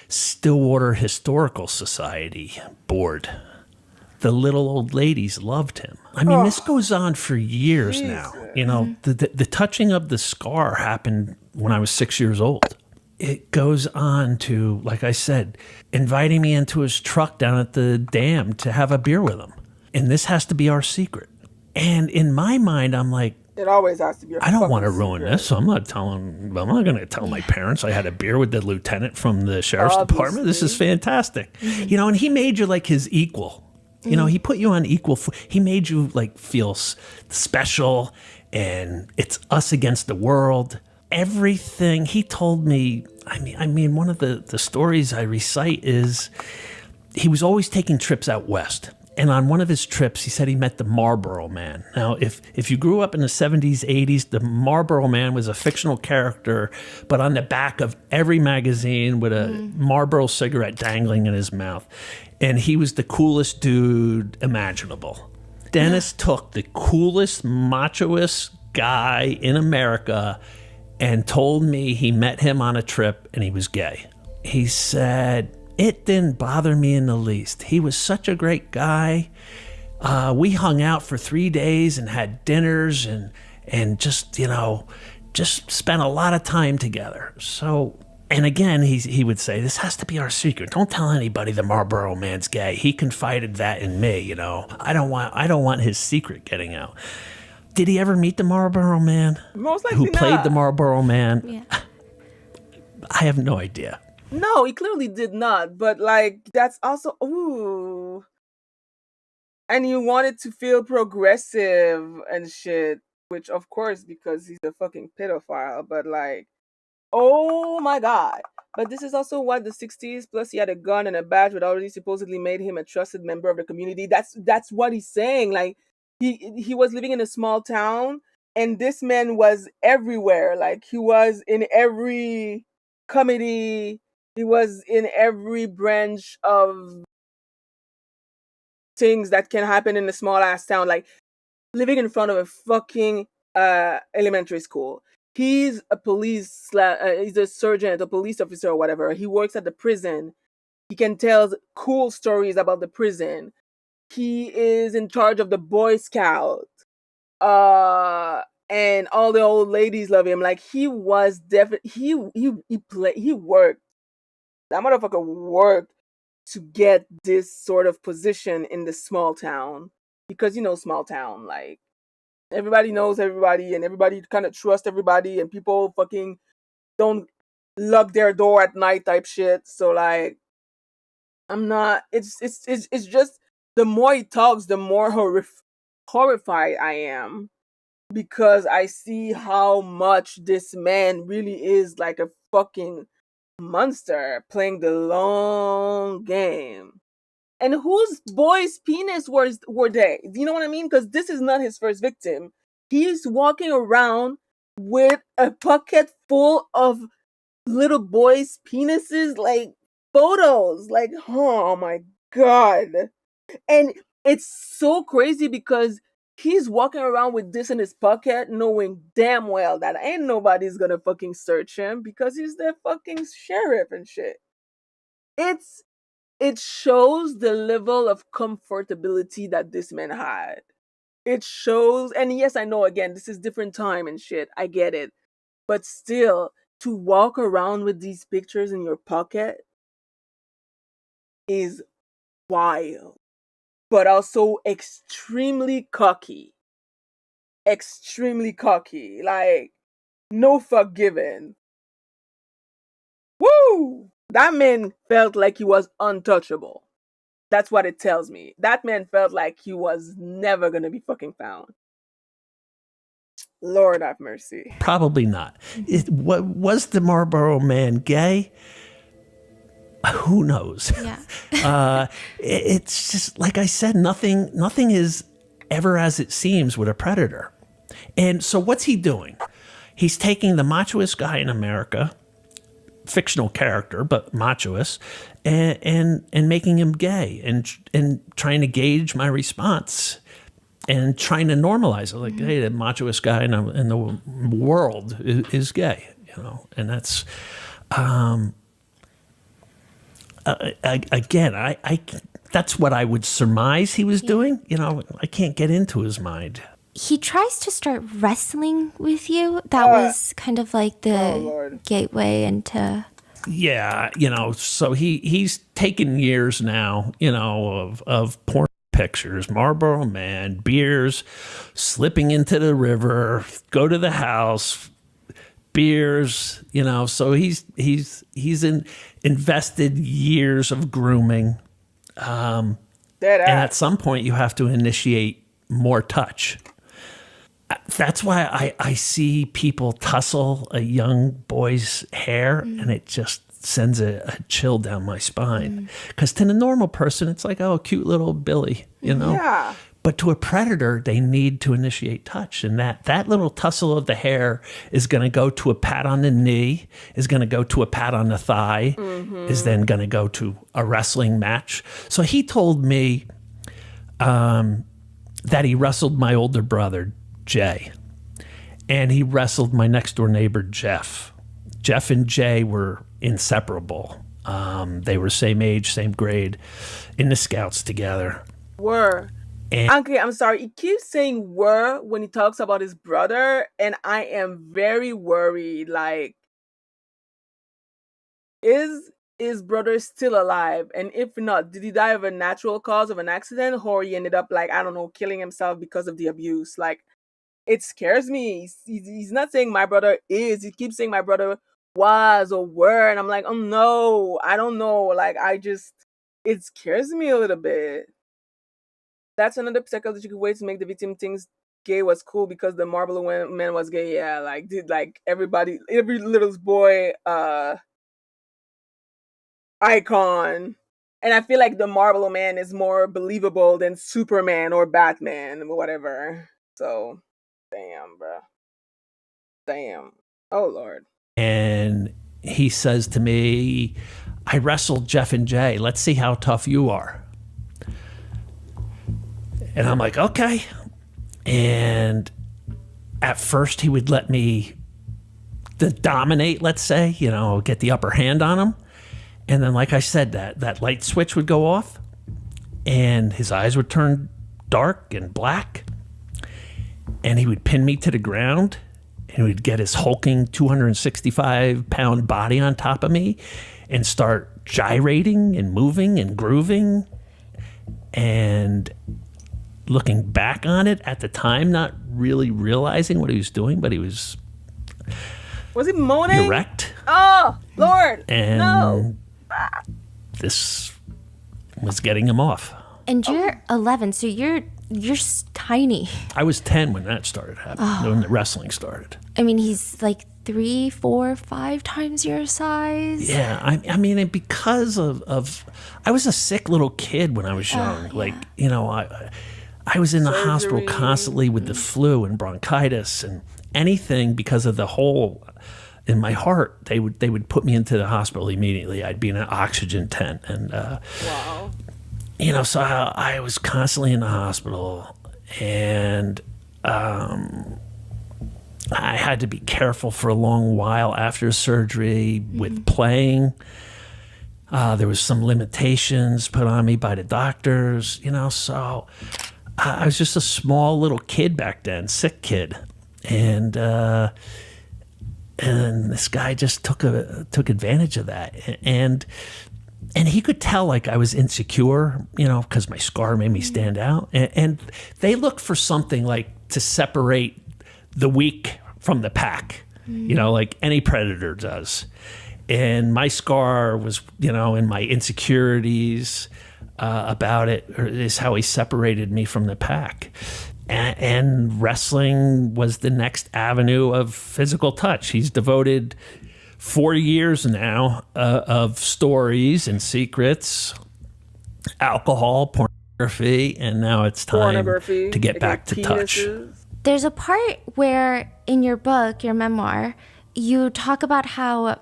Stillwater Historical Society board. The little old ladies loved him. I mean, this goes on for years now. You know, the touching of the scar happened when I was 6 years old. It goes on to, like I said, inviting me into his truck down at the dam to have a beer with him. And this has to be our secret. And in my mind, I'm like, it always has to be. I don't want to ruin this, so I'm not going to tell my parents I had a beer with the lieutenant from the sheriff's department. This is fantastic. You know, and he made you like his equal. You know, he put you on equal. He made you like feel special, and it's us against the world. Everything he told me. I mean, one of the stories I recite is he was always taking trips out west. And on one of his trips, he said he met the Marlboro Man. Now, if you grew up in the 70s, 80s, the Marlboro Man was a fictional character, but on the back of every magazine with a Marlboro cigarette dangling in his mouth. And he was the coolest dude imaginable. Dennis took the coolest, machoest guy in America and told me he met him on a trip and he was gay. He said, it didn't bother me in the least. He was such a great guy. We hung out for 3 days and had dinners and just, you know, just spent a lot of time together. So, and again, he would say, this has to be our secret. Don't tell anybody the Marlboro Man's gay. He confided that in me, you know. I don't want his secret getting out. Did he ever meet the Marlboro Man? Most likely who played not. the Marlboro Man? Yeah. I have no idea. No, he clearly did not. But like, that's also ooh. And you wanted to feel progressive and shit, which of course because he's a fucking pedophile. But like, oh my god. But this is also what the 60s. Plus, he had a gun and a badge, which already supposedly made him a trusted member of the community. That's what he's saying. Like, he was living in a small town, and this man was everywhere. Like, he was in every committee. He was in every branch of things that can happen in a small ass town. Like, living in front of a fucking elementary school. He's a he's a sergeant, a police officer, or whatever. He works at the prison. He can tell cool stories about the prison. He is in charge of the Boy Scout. And all the old ladies love him. Like, he was definitely he worked. That motherfucker worked to get this sort of position in the small town. Because, you know, small town, like, everybody knows everybody and everybody kind of trusts everybody and people fucking don't lock their door at night type shit. So like, I'm not, it's just, the more he talks, the more horrified I am, because I see how much this man really is like a fucking monster playing the long game. And whose boy's penis were they? Do you know what I mean? Because this is not his first victim. He's walking around with a pocket full of little boys' penises, like photos. Like, oh my god. And it's so crazy because he's walking around with this in his pocket, knowing damn well that ain't nobody's gonna fucking search him because he's the fucking sheriff and shit. It shows the level of comfortability that this man had. It shows, and yes, I know, again, this is different time and shit. I get it. But still, to walk around with these pictures in your pocket is wild. But also extremely cocky. Extremely cocky. Like, no fuck given. Woo! That man felt like he was untouchable. That's what it tells me. That man felt like he was never gonna be fucking found. Lord have mercy. Probably not. Was the Marlboro Man gay? Who knows? Yeah. It's just like I said, nothing is ever as it seems with a predator. And so what's he doing? He's taking the machoist guy in America, fictional character, but machoist, and making him gay and trying to gauge my response and trying to normalize it. Like, hey, the machoist guy in the world is gay, you know, and that's, again, I that's what I would surmise he was doing. You know, I can't get into his mind. He tries to start wrestling with you. That was kind of like the gateway into... Yeah, you know, so he's taken years now, you know, of porn pictures, Marlboro Man, beers, slipping into the river, go to the house, beers, you know, so he's invested years of grooming. And at some point you have to initiate more touch. That's why I see people tussle a young boy's hair and it just sends a chill down my spine. Because to the normal person, it's like, oh, cute little Billy, you know? Yeah. But to a predator, they need to initiate touch. And that little tussle of the hair is going to go to a pat on the knee, is going to go to a pat on the thigh, is then going to go to a wrestling match. So he told me that he wrestled my older brother, Jay, and he wrestled my next door neighbor, Jeff. Jeff and Jay were inseparable. They were same age, same grade, in the Scouts together. Okay, I'm sorry. He keeps saying were when he talks about his brother, and I am very worried. Like, is his brother still alive? And if not, did he die of a natural cause of an accident, or he ended up, like, I don't know, killing himself because of the abuse? Like, it scares me. He's not saying my brother is. He keeps saying my brother was or were. And I'm like, oh no, I don't know. Like, it scares me a little bit. That's another psychological way to make the victim think gay was cool because the Marlboro Man was gay. Yeah, like, did like every little boy icon. And I feel like the Marlboro Man is more believable than Superman or Batman or whatever. So, damn, bro. Damn. Oh, Lord. And he says to me, I wrestled Jeff and Jay. Let's see how tough you are. And I'm like, okay. And at first he would let me dominate, let's say, you know, get the upper hand on him. And then, like I said, that light switch would go off and his eyes would turn dark and black. And he would pin me to the ground and he would get his hulking 265-pound body on top of me and start gyrating and moving and grooving. And looking back on it at the time, not really realizing what he was doing, but he was he moaning? Erect. Oh, Lord. And no. This was getting him off. And you're 11, so you're tiny. I was 10 when that started happening, when the wrestling started. I mean, he's like 3, 4, 5 times your size. Yeah, I mean, and because of I was a sick little kid when I was young. Like, you know, I was in the hospital constantly with the flu and bronchitis and anything because of the hole in my heart. They would put me into the hospital immediately. I'd be in an oxygen tent. And, wow. You know, so I was constantly in the hospital. And I had to be careful for a long while after surgery with playing. There was some limitations put on me by the doctors, you know, so I was just a small little kid back then, sick kid. And this guy just took advantage of that. And he could tell, like, I was insecure, you know, because my scar made me stand out. And they looked for something, like, to separate the weak from the pack, you know, like any predator does. And my scar was, you know, in my insecurities. about it is how he separated me from the pack. And wrestling was the next avenue of physical touch. He's devoted 4 years now of stories and secrets, alcohol, pornography, and now it's time to get back to touch. There's a part where in your book, your memoir, you talk about how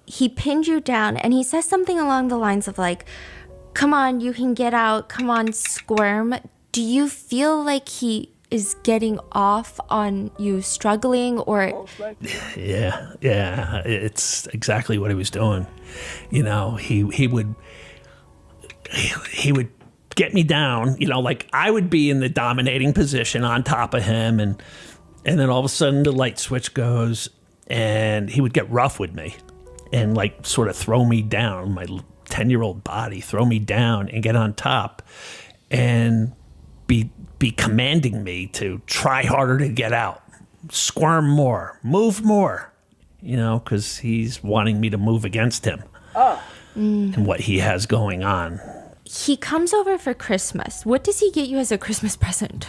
he pinned you down and he says something along the lines of like, come on, you can get out, come on, squirm. Do you feel like he is getting off on you struggling or? Yeah, it's exactly what he was doing. You know, he would get me down, you know, like I would be in the dominating position on top of him and then all of a sudden the light switch goes and he would get rough with me and like sort of throw me down, my 10-year-old body, throw me down and get on top and be commanding me to try harder to get out, squirm more, move more, you know, because he's wanting me to move against him and what he has going on. He comes over for Christmas. What does he get you as a Christmas present?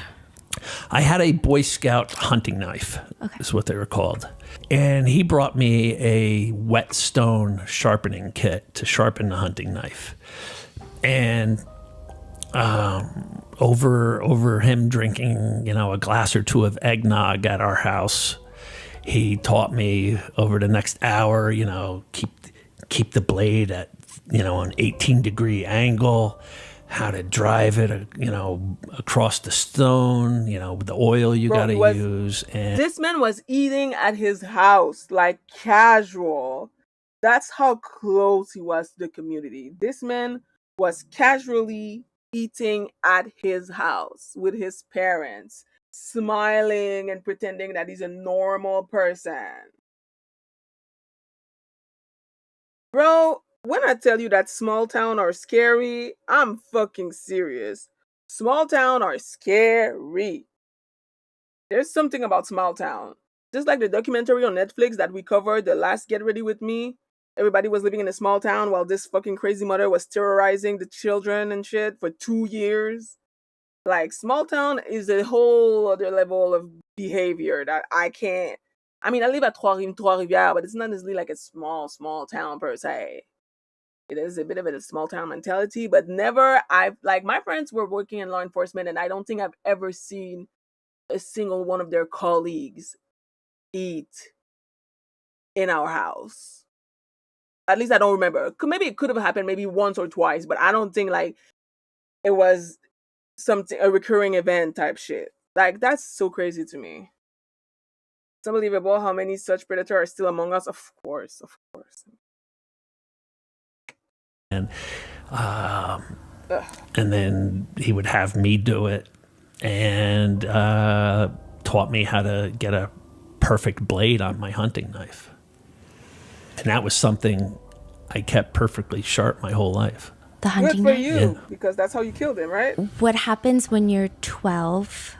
I had a Boy Scout hunting knife, is what they were called. And he brought me a whetstone sharpening kit to sharpen the hunting knife. And over him drinking, you know, a glass or two of eggnog at our house, he taught me over the next hour, you know, keep the blade at, you know, an 18-degree angle, how to drive it, you know, across the stone, you know, the oil you got to use. And this man was eating at his house, like casual. That's how close he was to the community. This man was casually eating at his house with his parents, smiling and pretending that he's a normal person. Bro, when I tell you that small town are scary, I'm fucking serious. Small town are scary. There's something about small town. Just like the documentary on Netflix that we covered, the last Get Ready With Me. Everybody was living in a small town while this fucking crazy mother was terrorizing the children and shit for 2 years. Like, small town is a whole other level of behavior that I can't. I mean, I live at Trois-Rivières, but it's not necessarily like a small town per se. It is a bit of a small town mentality, but never, my friends were working in law enforcement, and I don't think I've ever seen a single one of their colleagues eat in our house. At least I don't remember. Maybe it could have happened maybe once or twice, but I don't think like it was a recurring event type shit. Like, that's so crazy to me. It's unbelievable how many such predators are still among us. Of course. And then he would have me do it and taught me how to get a perfect blade on my hunting knife. And that was something I kept perfectly sharp my whole life. The hunting knife? Good for you, because that's how you killed him, right? What happens when you're 12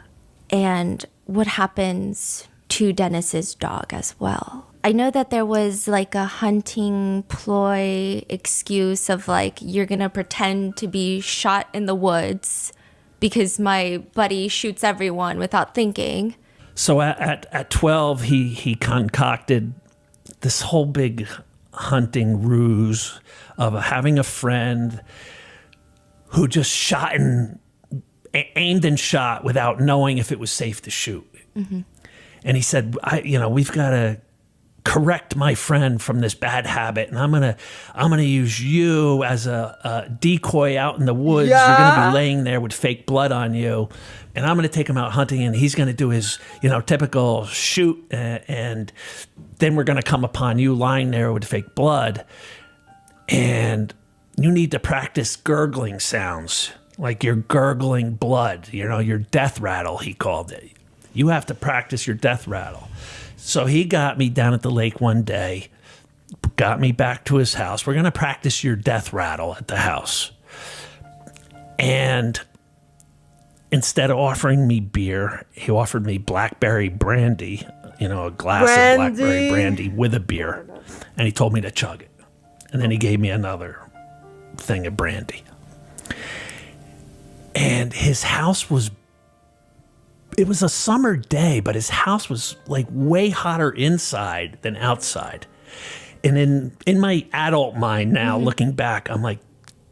and what happens to Dennis's dog as well? I know that there was like a hunting ploy excuse of like, you're going to pretend to be shot in the woods because my buddy shoots everyone without thinking. So at 12, he concocted this whole big hunting ruse of having a friend who just aimed and shot without knowing if it was safe to shoot. Mm-hmm. And he said, we've got to correct my friend from this bad habit, and I'm gonna use you as a decoy out in the woods. Yeah. You're gonna be laying there with fake blood on you, and I'm gonna take him out hunting, and he's gonna do his typical shoot, and then we're gonna come upon you lying there with fake blood, and you need to practice gurgling sounds, like you're gurgling blood. Your death rattle, he called it. You have to practice your death rattle. So he got me down at the lake one day, got me back to his house. We're going to practice your death rattle at the house. And instead of offering me beer, he offered me blackberry brandy, a glass of blackberry brandy with a beer. And he told me to chug it. And then he gave me another thing of brandy. And his house was, it was a summer day, but his house was like way hotter inside than outside. And in my adult mind now, looking back, I'm like,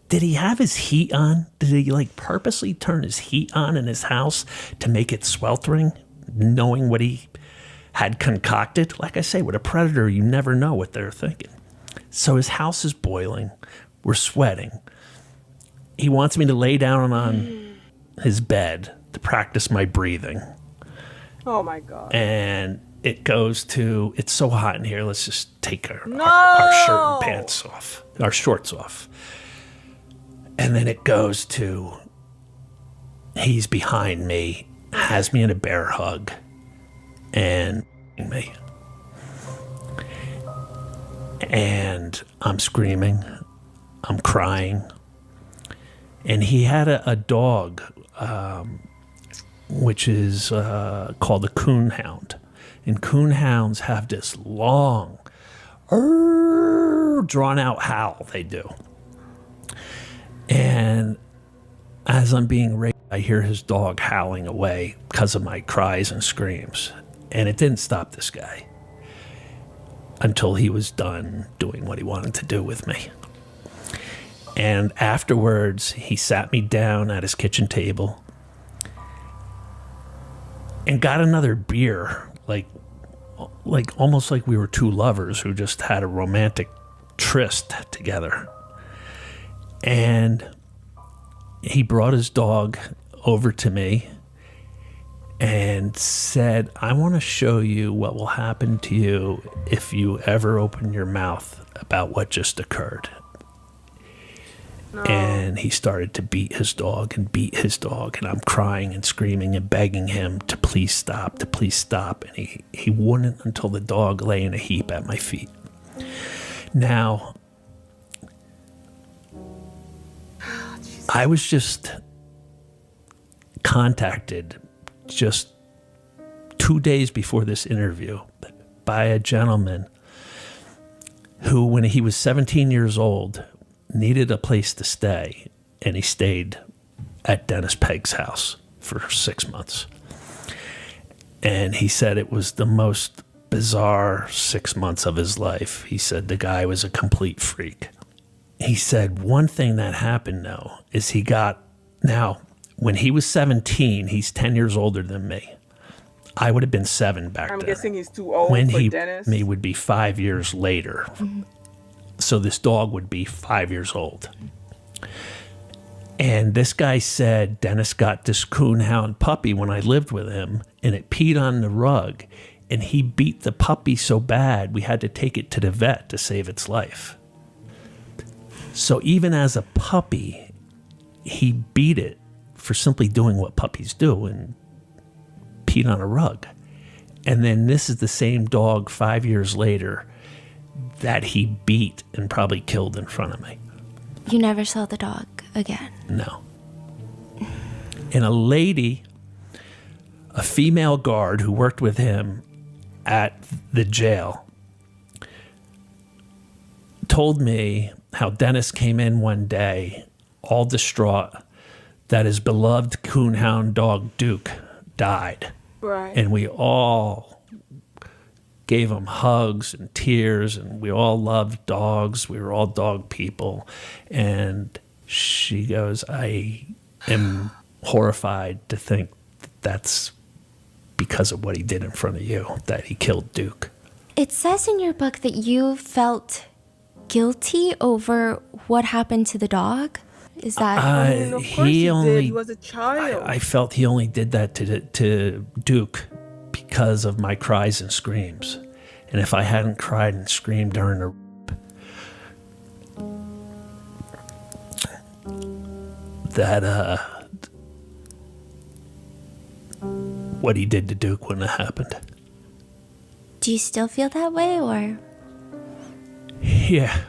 did he have his heat on? Did he like purposely turn his heat on in his house to make it sweltering, knowing what he had concocted? Like I say, with a predator, you never know what they're thinking. So his house is boiling. We're sweating. He wants me to lay down on his bed to practice my breathing. Oh my God. And it goes to, it's so hot in here, let's just take our shirt and pants off, our shorts off. And then it goes to, he's behind me, has me in a bear hug, and me. And I'm screaming, I'm crying. And he had a dog, which is called a coon hound. And coon hounds have this long, drawn out howl they do. And as I'm being raped, I hear his dog howling away because of my cries and screams. And it didn't stop this guy until he was done doing what he wanted to do with me. And afterwards, he sat me down at his kitchen table and got another beer, like almost like we were two lovers who just had a romantic tryst together. And he brought his dog over to me and said, I want to show you what will happen to you if you ever open your mouth about what just occurred. No. And he started to beat his dog, and I'm crying and screaming and begging him to please stop. And he wouldn't until the dog lay in a heap at my feet. Now, I was just contacted just 2 days before this interview by a gentleman who, when he was 17 years old, needed a place to stay, and he stayed at Dennis Pegg's house for 6 months. And he said it was the most bizarre 6 months of his life. He said the guy was a complete freak. He said one thing that happened, though, is now, when he was 17, he's 10 years older than me. I would have been 7 back then. I'm guessing he's too old when for Dennis. Me would be 5 years later. Mm-hmm. So this dog would be 5 years old. And this guy said Dennis got this coonhound puppy when I lived with him, and it peed on the rug, and he beat the puppy so bad we had to take it to the vet to save its life. So even as a puppy, he beat it for simply doing what puppies do and peed on a rug. And then this is the same dog 5 years later that he beat and probably killed in front of me. You never saw the dog again? No. And a lady, a female guard who worked with him at the jail, told me how Dennis came in one day, all distraught, that his beloved coonhound dog Duke died. Right. And we all gave him hugs and tears, and we all loved dogs. We were all dog people. And she goes, I am horrified to think that's because of what he did in front of you, that he killed Duke. It says in your book that you felt guilty over what happened to the dog. Is that? I mean, of course he did. He was a child. I felt he only did that to Duke because of my cries and screams. And if I hadn't cried and screamed during the what he did to Duke wouldn't have happened. Do you still feel that way, or? Yeah.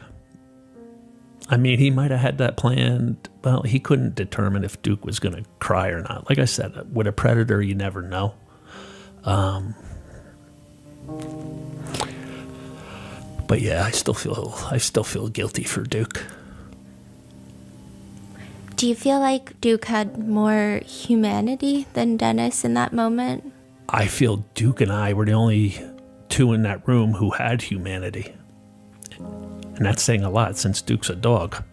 I mean, he might have had that planned. Well, he couldn't determine if Duke was going to cry or not. Like I said, with a predator, you never know. But yeah, I still feel guilty for Duke. Do you feel like Duke had more humanity than Dennis in that moment? I feel Duke and I were the only two in that room who had humanity. And that's saying a lot since Duke's a dog.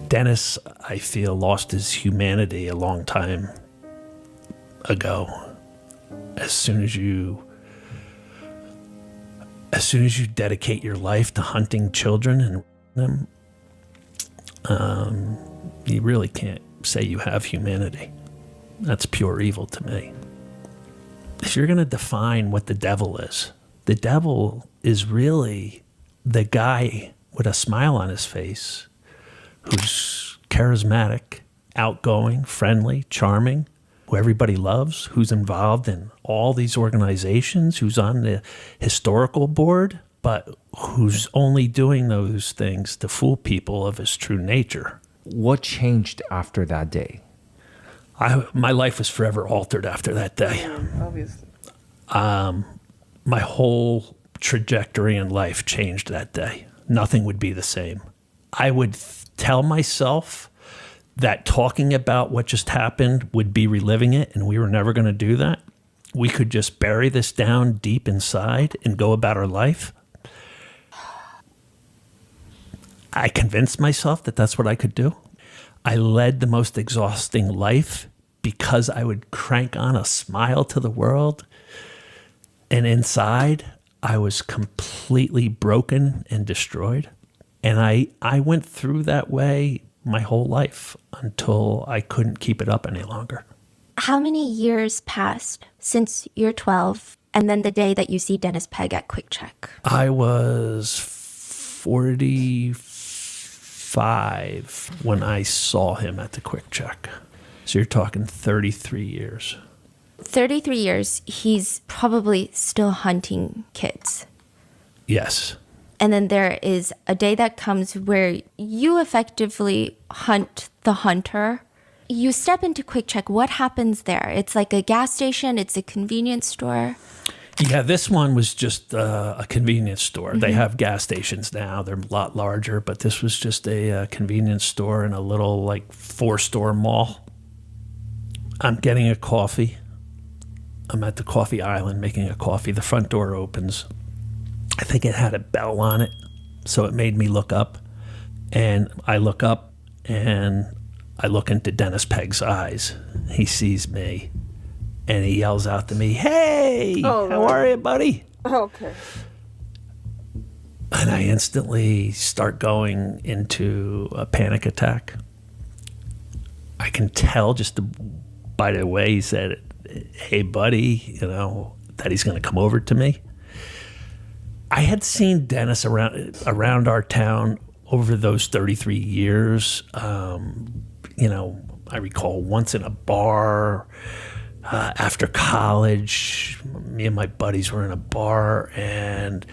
Dennis, I feel, lost his humanity a long time ago. As soon as you dedicate your life to hunting children and them, you really can't say you have humanity. That's pure evil to me. If you're going to define what the devil is really the guy with a smile on his face who's charismatic, outgoing, friendly, charming, who everybody loves, who's involved in all these organizations, who's on the historical board, but who's only doing those things to fool people of his true nature. What changed after that day? My life was forever altered after that day. Obviously. My whole trajectory in life changed that day. Nothing would be the same. I would tell myself that talking about what just happened would be reliving it, and we were never going to do that. We could just bury this down deep inside and go about our life. I convinced myself that that's what I could do. I led the most exhausting life because I would crank on a smile to the world. And inside, I was completely broken and destroyed. And I went through that way my whole life until I couldn't keep it up any longer. How many years passed since you're 12 and then the day that you see Dennis Pegg at Quick Check? I was 45 when I saw him at the Quick Check. So you're talking 33 years. 33 years, he's probably still hunting kids. Yes. And then there is a day that comes where you effectively hunt the hunter. You step into Quick Check. What happens there? It's like a gas station. It's a convenience store. Yeah, this one was just a convenience store. Mm-hmm. They have gas stations now. They're a lot larger, but this was just a convenience store in a little like 4-store mall. I'm getting a coffee. I'm at the coffee island making a coffee. The front door opens. I think it had a bell on it, so it made me look up. And I look up, and I look into Dennis Pegg's eyes. He sees me, and he yells out to me, "Hey, how are you, buddy?" Okay. And I instantly start going into a panic attack. I can tell just by the way he said it, "Hey, buddy," that he's going to come over to me. I had seen Dennis around our town over those 33 years. I recall once in a bar after college. Me and my buddies were in a bar, and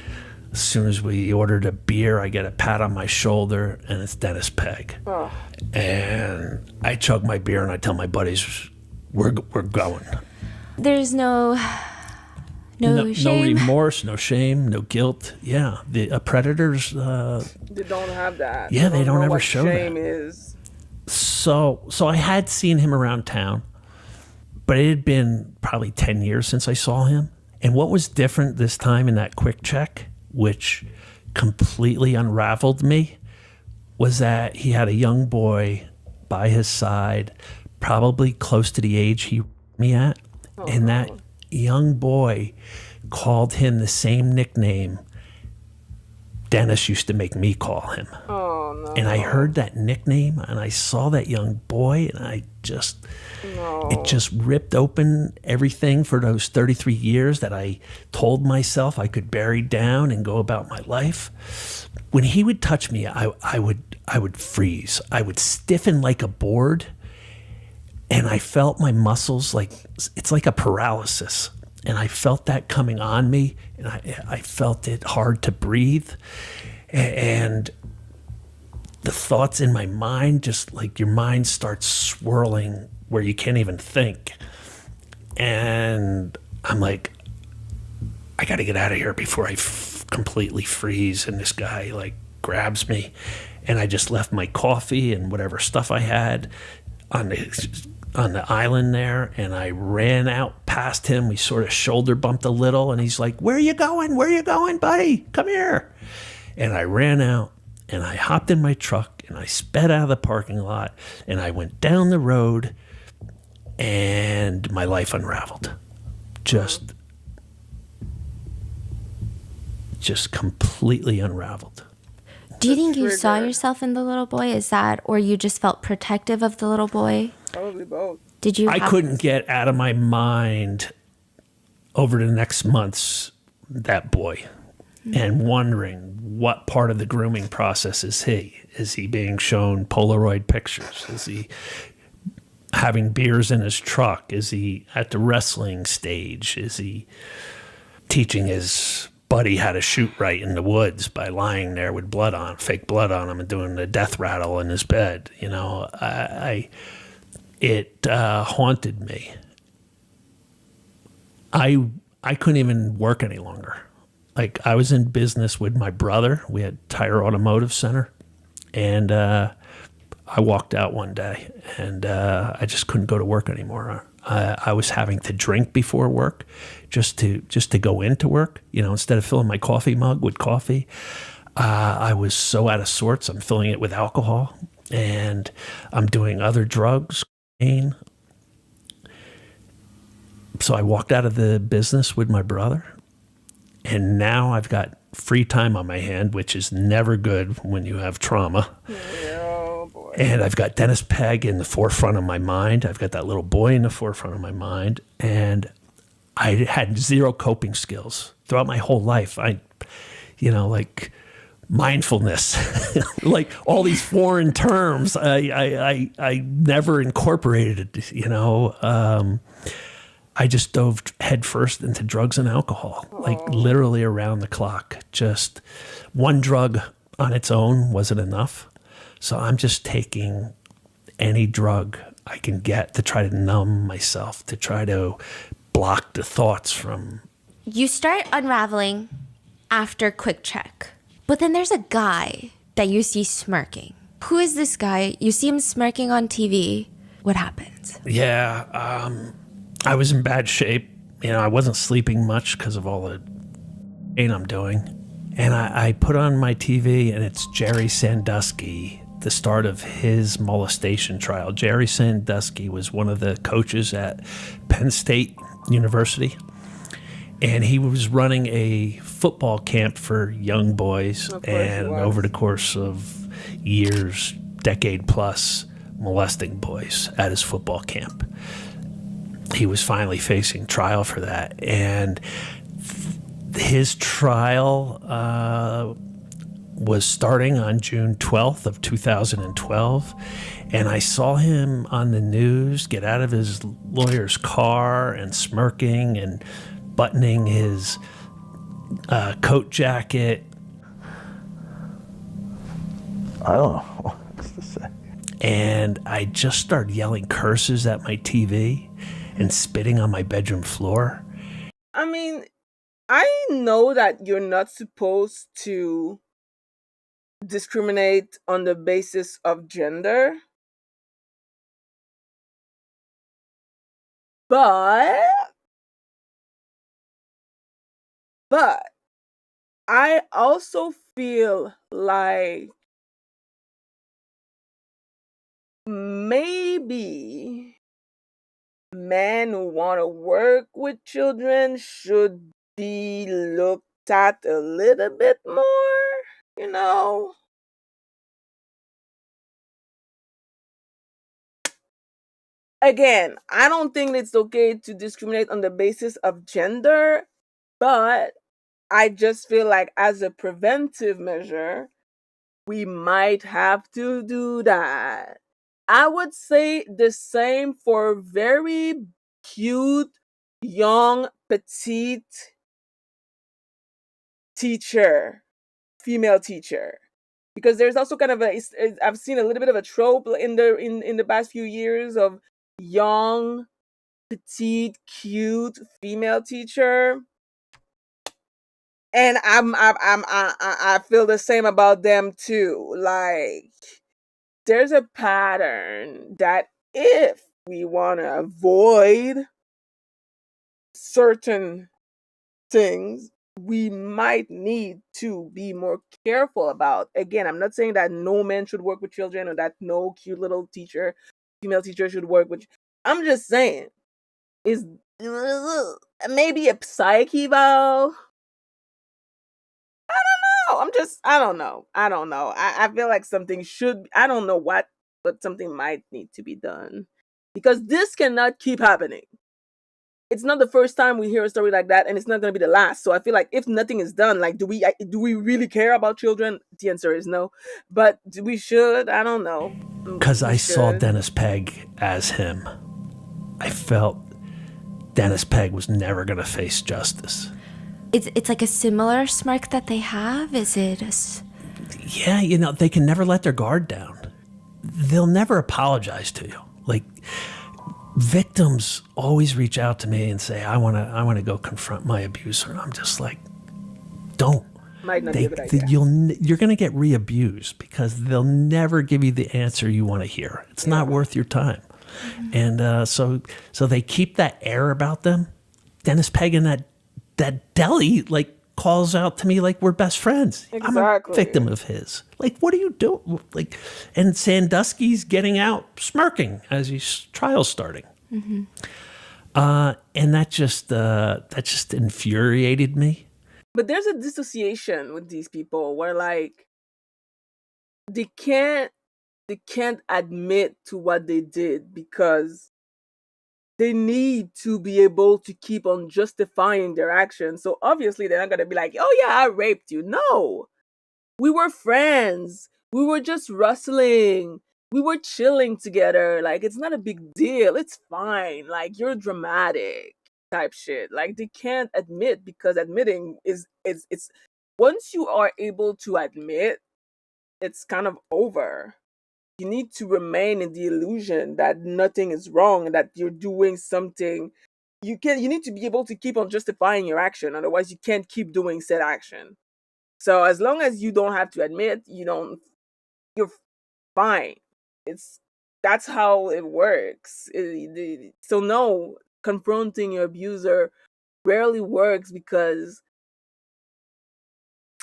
as soon as we ordered a beer, I get a pat on my shoulder, and it's Dennis Pegg. Oh. And I chug my beer, and I tell my buddies, we're going. There's no shame. No remorse, no shame, no guilt. Yeah, the predators. They don't have that. Yeah, they don't ever show shame that. Is. So I had seen him around town, but it had been probably 10 years since I saw him. And what was different this time in that Quick Check, which completely unraveled me, was that he had a young boy by his side, probably close to the age he me at, and that young boy called him the same nickname Dennis used to make me call him. Oh, no. And I heard that nickname, and I saw that young boy, and it just ripped open everything for those 33 years that I told myself I could bury down and go about my life. When he would touch me, I would freeze. I would stiffen like a board, and I felt my muscles it's like a paralysis. And I felt that coming on me, and I felt it hard to breathe. And the thoughts in my mind, just like your mind starts swirling where you can't even think. And I'm like, I got to get out of here before I completely freeze. And this guy grabs me, and I just left my coffee and whatever stuff I had on the island there, and I ran out past him. We sort of shoulder bumped a little, and he's like, "Where you going? Where you going, buddy? Come here." And I ran out, and I hopped in my truck, and I sped out of the parking lot, and I went down the road, and my life unraveled. Just completely unraveled. Do you think you saw yourself in the little boy? Is that, or you just felt protective of the little boy? Probably both. Did you? I couldn't get out of my mind over the next months that boy, and wondering what part of the grooming process is he? Is he being shown Polaroid pictures? Is he having beers in his truck? Is he at the wrestling stage? Is he teaching his buddy how to shoot right in the woods by lying there with fake blood on him, and doing the death rattle in his bed? You know, it haunted me. I couldn't even work any longer. Like, I was in business with my brother. We had Tire Automotive Center, and I walked out one day, and I just couldn't go to work anymore. I was having to drink before work just to go into work. You know, instead of filling my coffee mug with coffee, I was so out of sorts. I'm filling it with alcohol, and I'm doing other drugs. So I walked out of the business with my brother, and now I've got free time on my hand, which is never good when you have trauma. Oh, boy. And I've got Dennis Pegg in the forefront of my mind. I've got that little boy in the forefront of my mind. And I had zero coping skills throughout my whole life. Like mindfulness, like all these foreign terms, I never incorporated it, you know. I just dove headfirst into drugs and alcohol, like literally around the clock. Just one drug on its own wasn't enough. So I'm just taking any drug I can get to try to numb myself, to try to block the thoughts from. You start unraveling after Quick Check, but then there's a guy that you see smirking. Who is this guy? You see him smirking on TV. What happens? Yeah, I was in bad shape. You know, I wasn't sleeping much because of all the pain I'm doing. And I put on my TV, and it's Jerry Sandusky, the start of his molestation trial. Jerry Sandusky was one of the coaches at Penn State University, and he was running a football camp for young boys, and over the course of years, decade plus, molesting boys at his football camp. He was finally facing trial for that, and his trial was starting on June 12th of 2012, and I saw him on the news get out of his lawyer's car and smirking and buttoning his coat jacket. I don't know what to say. And I just started yelling curses at my TV and spitting on my bedroom floor. I mean, I know that you're not supposed to discriminate on the basis of gender, but I also feel like maybe men who want to work with children should be looked at a little bit more, you know? Again, I don't think it's okay to discriminate on the basis of gender, but I just feel like as a preventive measure, we might have to do that. I would say the same for very cute, young, petite teacher, female teacher. Because there's also kind of I've seen a little bit of a trope in the past few years of young, petite, cute female teacher. And I feel the same about them too. Like, there's a pattern that if we want to avoid certain things, we might need to be more careful about. Again, I'm not saying that no man should work with children or that no cute little teacher, female teacher should work with. I'm just saying, is maybe a psych eval. I don't know. I feel like something should, I don't know what, but something might need to be done because this cannot keep happening. It's not the first time we hear a story like that, and it's not going to be the last. So I feel like if nothing is done, like, do we really care about children? The answer is no. But we should. I don't know. Because I saw Dennis Pegg as him. I felt Dennis Pegg was never going to face justice. It's like a similar smirk that they have? Is it? Yeah, you know, they can never let their guard down. They'll never apologize to you. Like, victims always reach out to me and say, I want to go confront my abuser. And I'm just like, don't. Might not be a good idea. You're going to get re-abused because they'll never give you the answer you want to hear. It's not worth your time. Mm-hmm. And so they keep that air about them. Dennis Pegg in that deli, like, calls out to me like we're best friends. Exactly. I'm a victim of his. Like, what are you doing? Like, and Sandusky's getting out smirking as his trial's starting. Mm-hmm. And that just infuriated me. But there's a dissociation with these people where, like, they can't admit to what they did because they need to be able to keep on justifying their actions. So obviously they're not going to be like, oh yeah, I raped you. No, we were friends. We were just rustling. We were chilling together. Like, it's not a big deal. It's fine. Like, you're dramatic type shit. Like, they can't admit because admitting is it's once you are able to admit, it's kind of over. You need to remain in the illusion that nothing is wrong and that you're doing something. You need to be able to keep on justifying your action. Otherwise, you can't keep doing said action. So as long as you don't have to admit, you're fine. That's how it works. So no, confronting your abuser rarely works because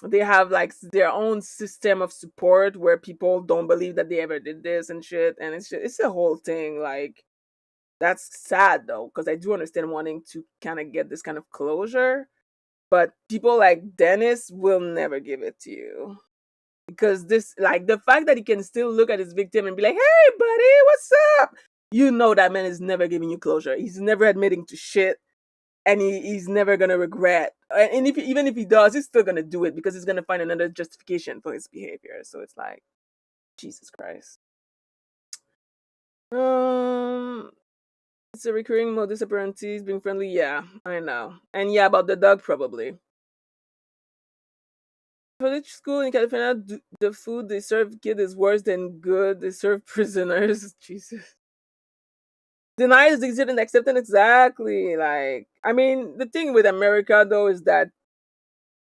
they have, like, their own system of support where people don't believe that they ever did this and shit, and it's a whole thing. Like, that's sad though, because I do understand wanting to kind of get this kind of closure, but people like Dennis will never give it to you because this, like, the fact that he can still look at his victim and be like, hey buddy, what's up, that man is never giving you closure. He's never admitting to shit. And he's never gonna regret. And even if he does, he's still gonna do it because he's gonna find another justification for his behavior. So it's like, Jesus Christ. It's a recurring modus operandi, being friendly. Yeah, I know. And yeah, about the dog probably. College school in California, the food they serve kids is worse than good. They serve prisoners. Jesus. Denies exist and acceptance, exactly. Like, I mean, the thing with America though is that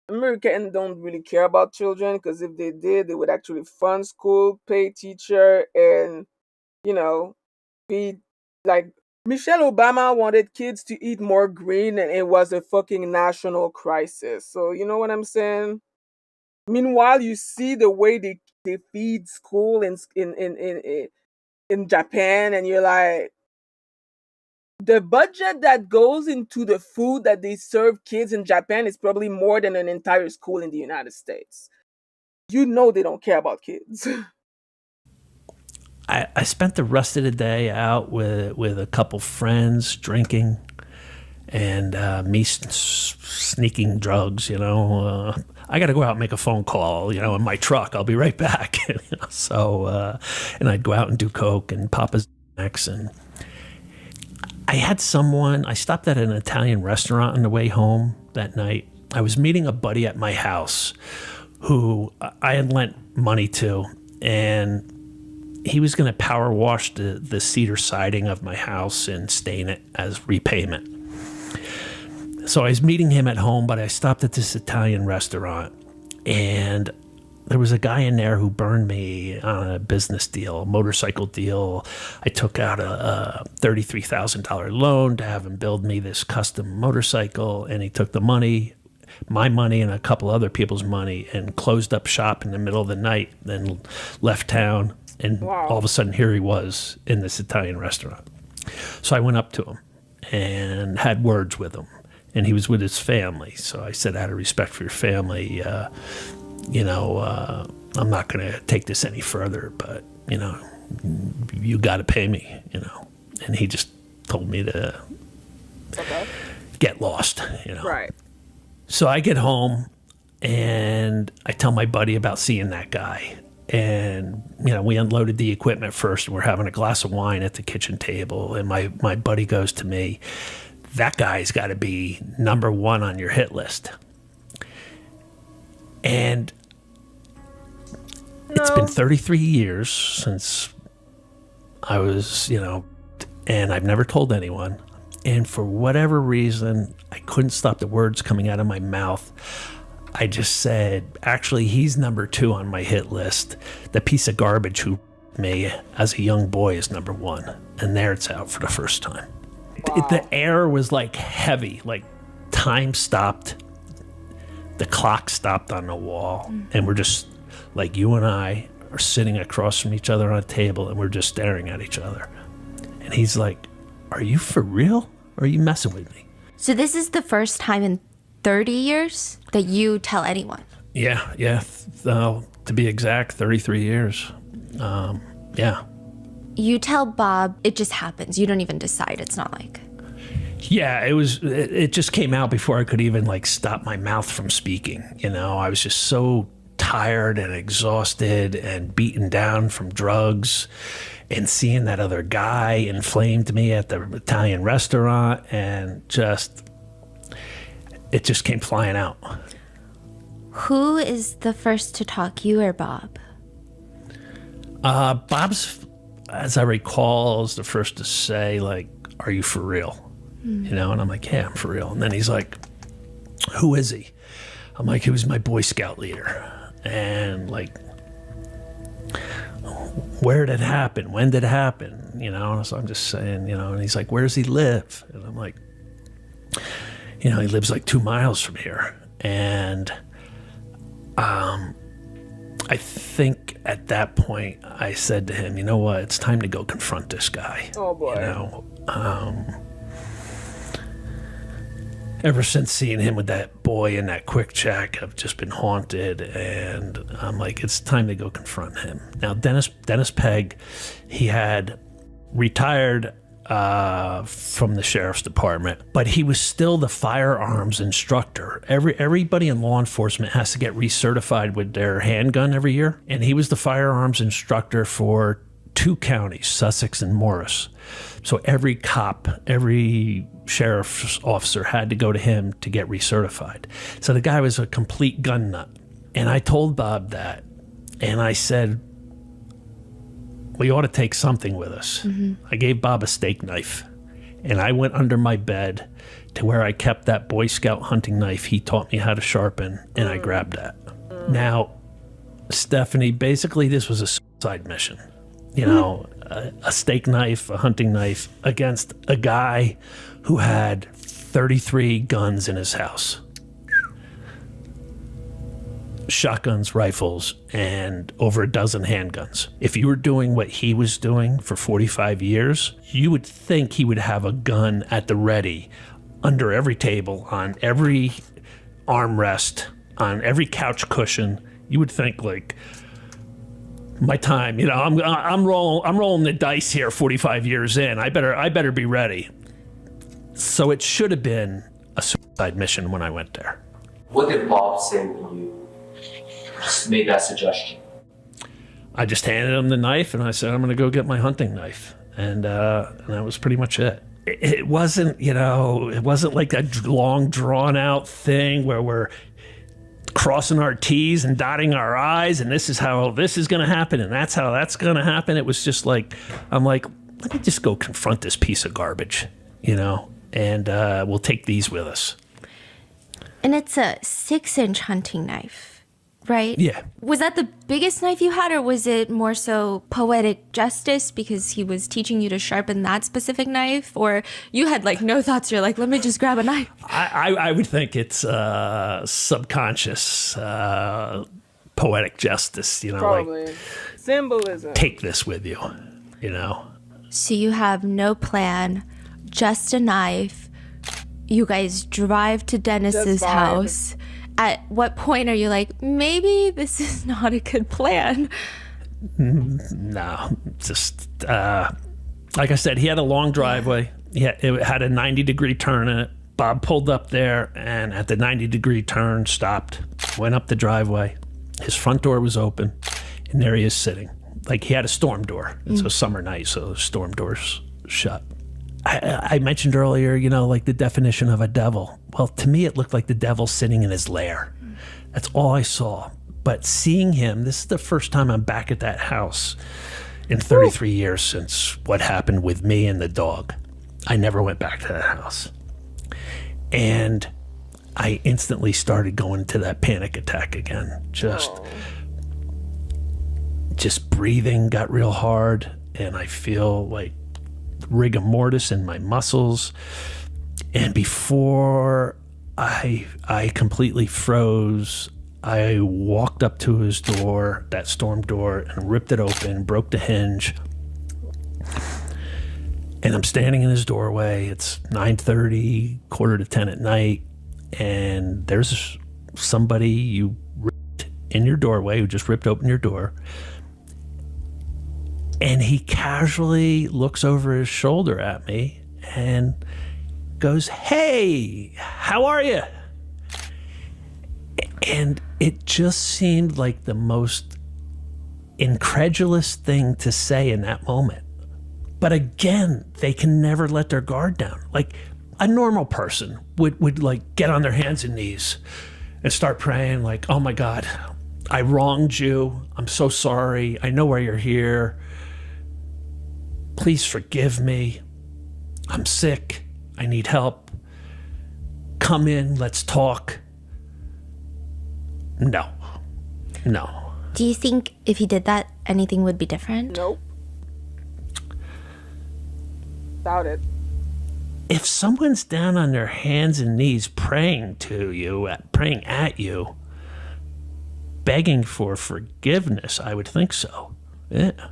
Americans don't really care about children because if they did, they would actually fund school, pay teacher, and be like, Michelle Obama wanted kids to eat more green, and it was a fucking national crisis. So you know what I'm saying? Meanwhile, you see the way they feed school in Japan, and you're like, the budget that goes into the food that they serve kids in Japan is probably more than an entire school in the United States. They don't care about kids. I spent the rest of the day out with a couple friends drinking and me sneaking drugs, I got to go out and make a phone call, in my truck. I'll be right back. So, and I'd go out and do coke and Papa's X, and I stopped at an Italian restaurant on the way home that night. I was meeting a buddy at my house who I had lent money to, and he was going to power wash the cedar siding of my house and stain it as repayment. So I was meeting him at home, but I stopped at this Italian restaurant, and there was a guy in there who burned me on a business deal, a motorcycle deal. I took out a $33,000 loan to have him build me this custom motorcycle, and he took the money, my money and a couple other people's money, and closed up shop in the middle of the night, then left town, and all of a sudden here he was in this Italian restaurant. So I went up to him and had words with him, and he was with his family. So I said, out of respect for your family, I'm not going to take this any further, but, you got to pay me, And he just told me to get lost, Right. So I get home and I tell my buddy about seeing that guy. And, we unloaded the equipment first, and we're having a glass of wine at the kitchen table. And my buddy goes to me, that guy's got to be number one on your hit list. And it's been 33 years since I was, and I've never told anyone. And for whatever reason, I couldn't stop the words coming out of my mouth. I just said, actually, he's number 2 on my hit list. The piece of garbage who me as a young boy is number 1. And there it's out for the first time. Wow. The air was like heavy, like time stopped. The clock stopped on the wall. And we're just, like, you and I are sitting across from each other on a table, and we're just staring at each other. And he's like, are you for real? Or are you messing with me? So this is the first time in 30 years that you tell anyone? Yeah. To be exact, 33 years. Yeah. You tell Bob, it just happens. You don't even decide. It's not like... Yeah, it just came out before I could even stop my mouth from speaking. I was just so tired and exhausted and beaten down from drugs, and seeing that other guy inflamed me at the Italian restaurant, and it just came flying out. Who is the first to talk, you or Bob? Bob's, as I recall, is the first to say, are you for real? And I'm like, yeah, I'm for real. And then he's like, who is he? I'm like, he was my Boy Scout leader. And where did it happen? When did it happen? So I'm just saying, and he's like, where does he live? And I'm like, he lives 2 miles from here. And I think at that point I said to him, you know what, it's time to go confront this guy. Oh boy. Ever since seeing him with that boy in that quick check, I've just been haunted, and I'm like, it's time to go confront him. Now, Dennis Pegg, he had retired from the sheriff's department, but he was still the firearms instructor. Everybody in law enforcement has to get recertified with their handgun every year, and he was the firearms instructor for 2 counties, Sussex and Morris. So every cop, every sheriff's officer had to go to him to get recertified. So the guy was a complete gun nut. And I told Bob that, and I said, we ought to take something with us. I gave Bob a steak knife, and I went under my bed to where I kept that Boy Scout hunting knife he taught me how to sharpen, and I grabbed that. Now, Stephanie, basically this was a suicide mission. A steak knife, a hunting knife, against a guy who had 33 guns in his house. Shotguns, rifles, and over a dozen handguns. If you were doing what he was doing for 45 years, you would think he would have a gun at the ready under every table, on every armrest, on every couch cushion. You would think my time, I'm rolling the dice here 45 years in. I better be ready. So it should have been a suicide mission when I went there. What did Bob say when you made that suggestion? I just handed him the knife and I said, I'm going to go get my hunting knife. And that was pretty much it. It wasn't, it wasn't like a long drawn out thing where we're crossing our T's and dotting our I's, and this is how this is going to happen, and that's how that's going to happen. It was just I'm like, let me just go confront this piece of garbage, and we'll take these with us. And it's a 6-inch hunting knife, right? Yeah. Was that the biggest knife you had, or was it more so poetic justice because he was teaching you to sharpen that specific knife? Or you had like no thoughts, you're like, let me just grab a knife? I would think it's subconscious poetic justice, Probably. like Symbolism. take this with you, you know. So you have no plan, just a knife. You guys drive to Dennis's Just vibe. house. At what point are you like, maybe this is not a good plan? No, just like I said, he had a long driveway. Yeah, it had a 90-degree turn in it. Bob pulled up there, and at the 90-degree turn, stopped, went up the driveway. His front door was open, and there he is sitting. Like, he had a storm door. It's a summer night, so the storm door's shut. I mentioned earlier, like the definition of a devil. Well, to me, it looked like the devil sitting in his lair. That's all I saw. But seeing him, this is the first time I'm back at that house in 33 years since what happened with me and the dog. I never went back to that house. And I instantly started going to that panic attack again. Just breathing got real hard, and I feel like rigor mortis in my muscles. And before I completely froze, I walked up to his door, that storm door, and ripped it open, broke the hinge. And I'm standing in his doorway. It's 9:30, 9:45 at night, and there's somebody you ripped in your doorway who just ripped open your door. And he casually looks over his shoulder at me and goes, "Hey, how are you?" And it just seemed like the most incredulous thing to say in that moment. But again, they can never let their guard down. Like a normal person would like get on their hands and knees and start praying like, "Oh my God, I wronged you. I'm so sorry. I know why you're here. Please forgive me. I'm sick. I need help. Come in, let's talk." No. Do you think if he did that, anything would be different? Nope. Doubt it. If someone's down on their hands and knees praying at you, begging for forgiveness, I would think so. Yeah.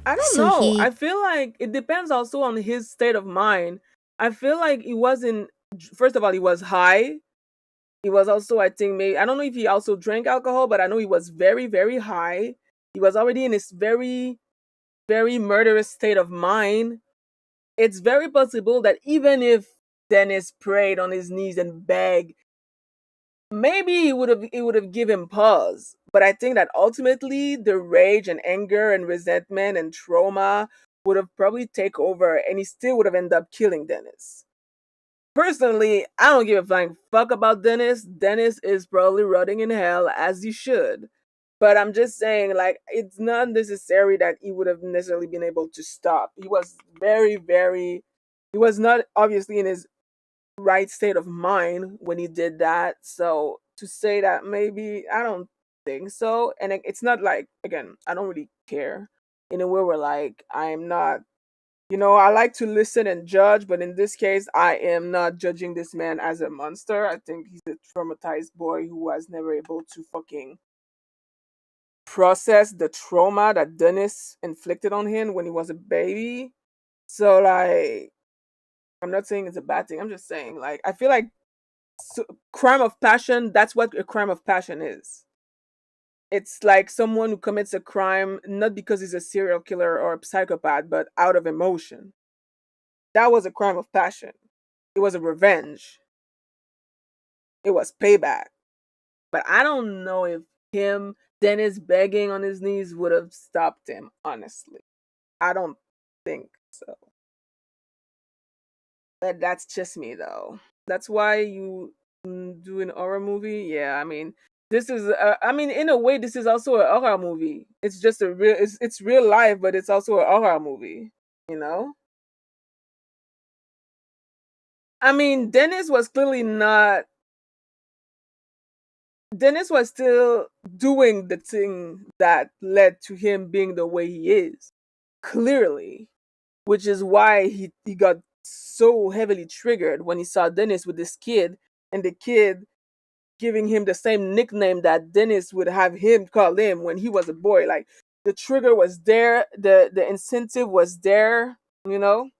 I don't So know. he- I feel like it depends also on his state of mind. I feel like he wasn't. First of all, he was high. He was also, I think, maybe I don't know if he also drank alcohol, but I know he was very, very high. He was already in this very, very murderous state of mind. It's very possible that even if Dennis prayed on his knees and begged, maybe it would have given him pause. But I think that ultimately the rage and anger and resentment and trauma would have probably taken over, and he still would have ended up killing Dennis. Personally, I don't give a flying fuck about Dennis. Dennis is probably rotting in hell as he should. But I'm just saying, like, it's not necessary that he would have necessarily been able to stop. He was he was not obviously in his right state of mind when he did that. So to say that maybe, I don't think so. And it's not like, again, I don't really care in a way where, like, I'm not, I like to listen and judge, but in this case, I am not judging this man as a monster. I think he's a traumatized boy who was never able to fucking process the trauma that Dennis inflicted on him when he was a baby. So, like, I'm not saying it's a bad thing. I'm just saying, like, I feel like crime of passion, that's what a crime of passion is. It's like someone who commits a crime not because he's a serial killer or a psychopath, but out of emotion. That was a crime of passion. It was a revenge. It was payback. But I don't know if Dennis begging on his knees would have stopped him, honestly. I don't think so. But that's just me, though. That's why you do an horror movie. Yeah, I mean, this is. In a way, this is also a horror movie. It's just it's real life, but it's also a horror movie. You know. I mean, Dennis was clearly not Dennis was still doing the thing that led to him being the way he is, clearly, which is why he got so heavily triggered when he saw Dennis with this kid, and the kid giving him the same nickname that Dennis would have him call him when he was a boy. Like, the trigger was there, the incentive was there, you know?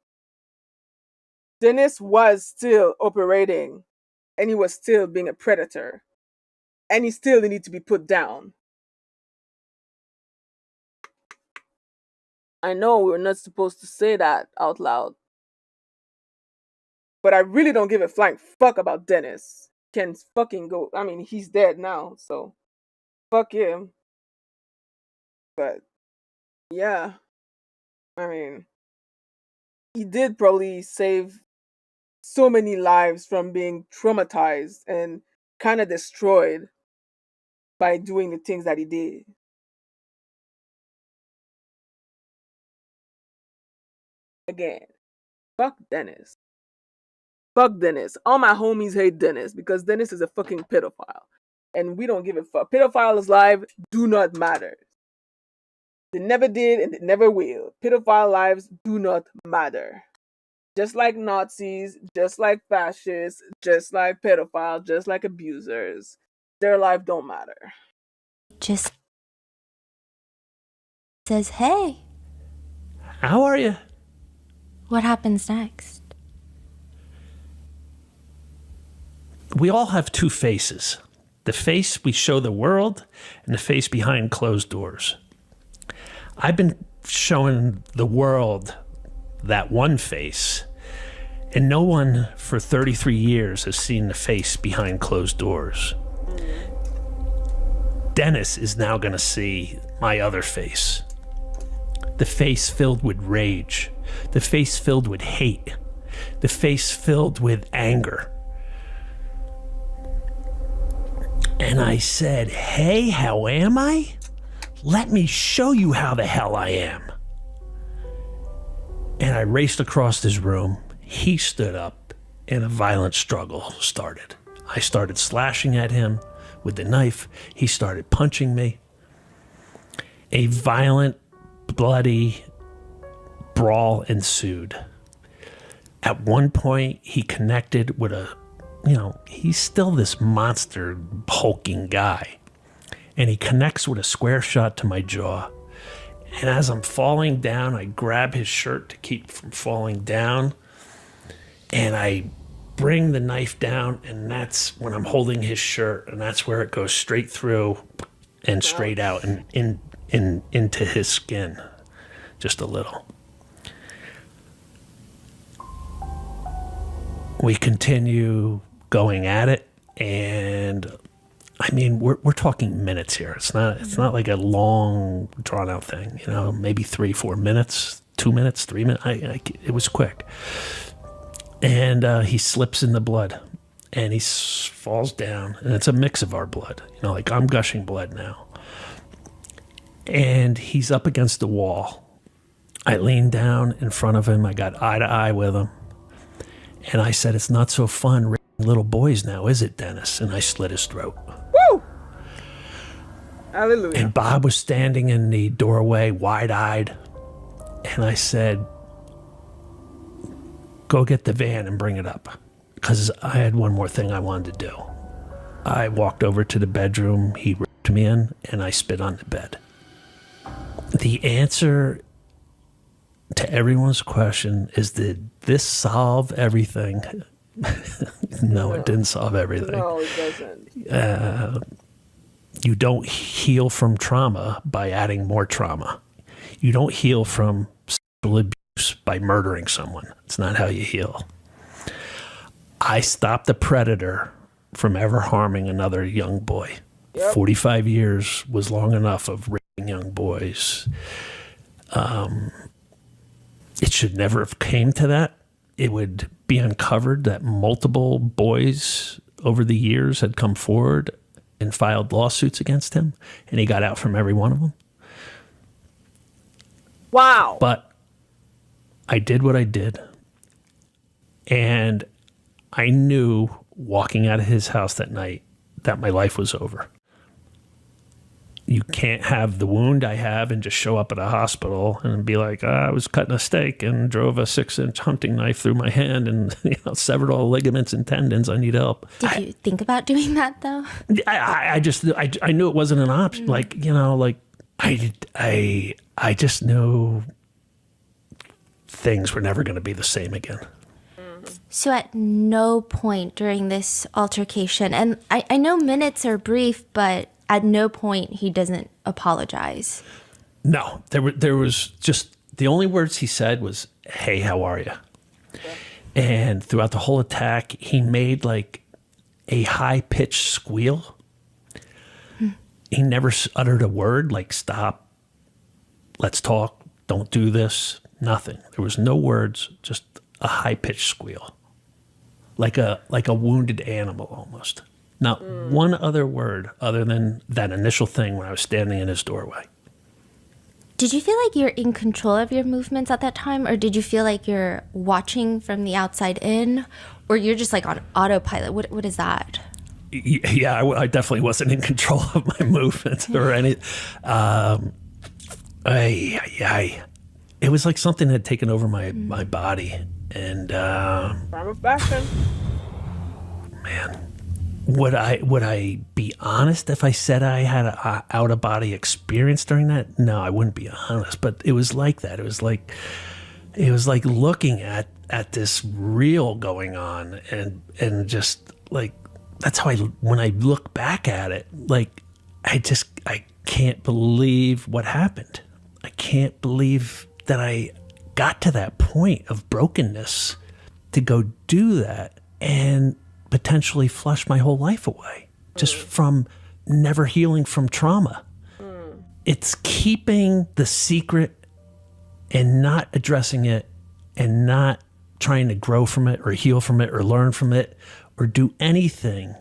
Dennis was still operating, and he was still being a predator, and he still needed to be put down. I know we're not supposed to say that out loud, but I really don't give a flying fuck about Dennis. Can fucking go. I mean, he's dead now, so fuck him. But yeah, I mean, he did probably save so many lives from being traumatized and kind of destroyed by doing the things that he did. Again, fuck Dennis. Fuck Dennis. All my homies hate Dennis because Dennis is a fucking pedophile. And we don't give a fuck. Pedophiles' lives do not matter. They never did and they never will. Pedophile lives do not matter. Just like Nazis, just like fascists, just like pedophiles, just like abusers. Their life don't matter. Just says, hey, How are you? what happens next? We all have two faces. The face we show the world and the face behind closed doors. I've been showing the world that one face, and no one for 33 years has seen the face behind closed doors. Dennis is now going to see my other face. The face filled with rage. The face filled with hate. The face filled with anger. And I said, hey, how am I? Let me show you how the hell I am. And I raced across this room. He stood up, and a violent struggle started. I started slashing at him with the knife. He started punching me. A violent, bloody brawl ensued. At one point, he connected with he's still this monster hulking guy. And he connects with a square shot to my jaw. And as I'm falling down, I grab his shirt to keep from falling down. And I bring the knife down, and that's when I'm holding his shirt, and that's where it goes straight through and straight out and into his skin, just a little. We continue going at it, and I mean, we're talking minutes here. It's not like a long, drawn out thing. Maybe 3-4 minutes, 2 minutes, 3 minutes. It was quick. And he slips in the blood, and he falls down, and it's a mix of our blood. Like I'm gushing blood now. And he's up against the wall. I lean down in front of him. I got eye to eye with him. And I said, it's not so fun raping little boys now, is it, Dennis? And I slit his throat. Woo! Hallelujah. And Bob was standing in the doorway, wide-eyed. And I said, go get the van and bring it up. Because I had one more thing I wanted to do. I walked over to the bedroom. He ripped me in, and I spit on the bed. The answer to everyone's question is, did this solve everything? No, it didn't solve everything. No, it doesn't. You don't heal from trauma by adding more trauma. You don't heal from sexual abuse by murdering someone. It's not how you heal. I stopped the predator from ever harming another young boy. Yep. 45 years was long enough of raping young boys. It should never have came to that. It would be uncovered that multiple boys over the years had come forward and filed lawsuits against him, and he got out from every one of them. Wow. But I did what I did, and I knew walking out of his house that night that my life was over. You can't have the wound I have and just show up at a hospital and be like, I was cutting a steak and drove a 6-inch hunting knife through my hand and severed all the ligaments and tendons. I need help. Did you think about doing that though? I knew it wasn't an option. I just knew things were never going to be the same again. So at no point during this altercation, and I know minutes are brief, but at no point he doesn't apologize. No, there was just, the only words he said was, hey, how are you? Yeah. And throughout the whole attack, he made like a high-pitched squeal. He never uttered a word like stop, let's talk, don't do this, nothing. There was no words, just a high-pitched squeal. Like a wounded animal almost. Not one other word other than that initial thing when I was standing in his doorway. Did you feel like you're in control of your movements at that time? Or did you feel like you're watching from the outside in? Or you're just like on autopilot? What is that? Yeah, I definitely wasn't in control of my movements or any. It was like something had taken over my body. And Crime of passion. Man. Would I be honest if I said I had an out-of-body experience during that? No, I wouldn't be honest. But it was like that. It was like looking at this reel going on, and just like that's how when I look back at it, like I can't believe what happened. I can't believe that I got to that point of brokenness to go do that and potentially flush my whole life away just from never healing from trauma. It's keeping the secret and not addressing it and not trying to grow from it or heal from it or learn from it or do anything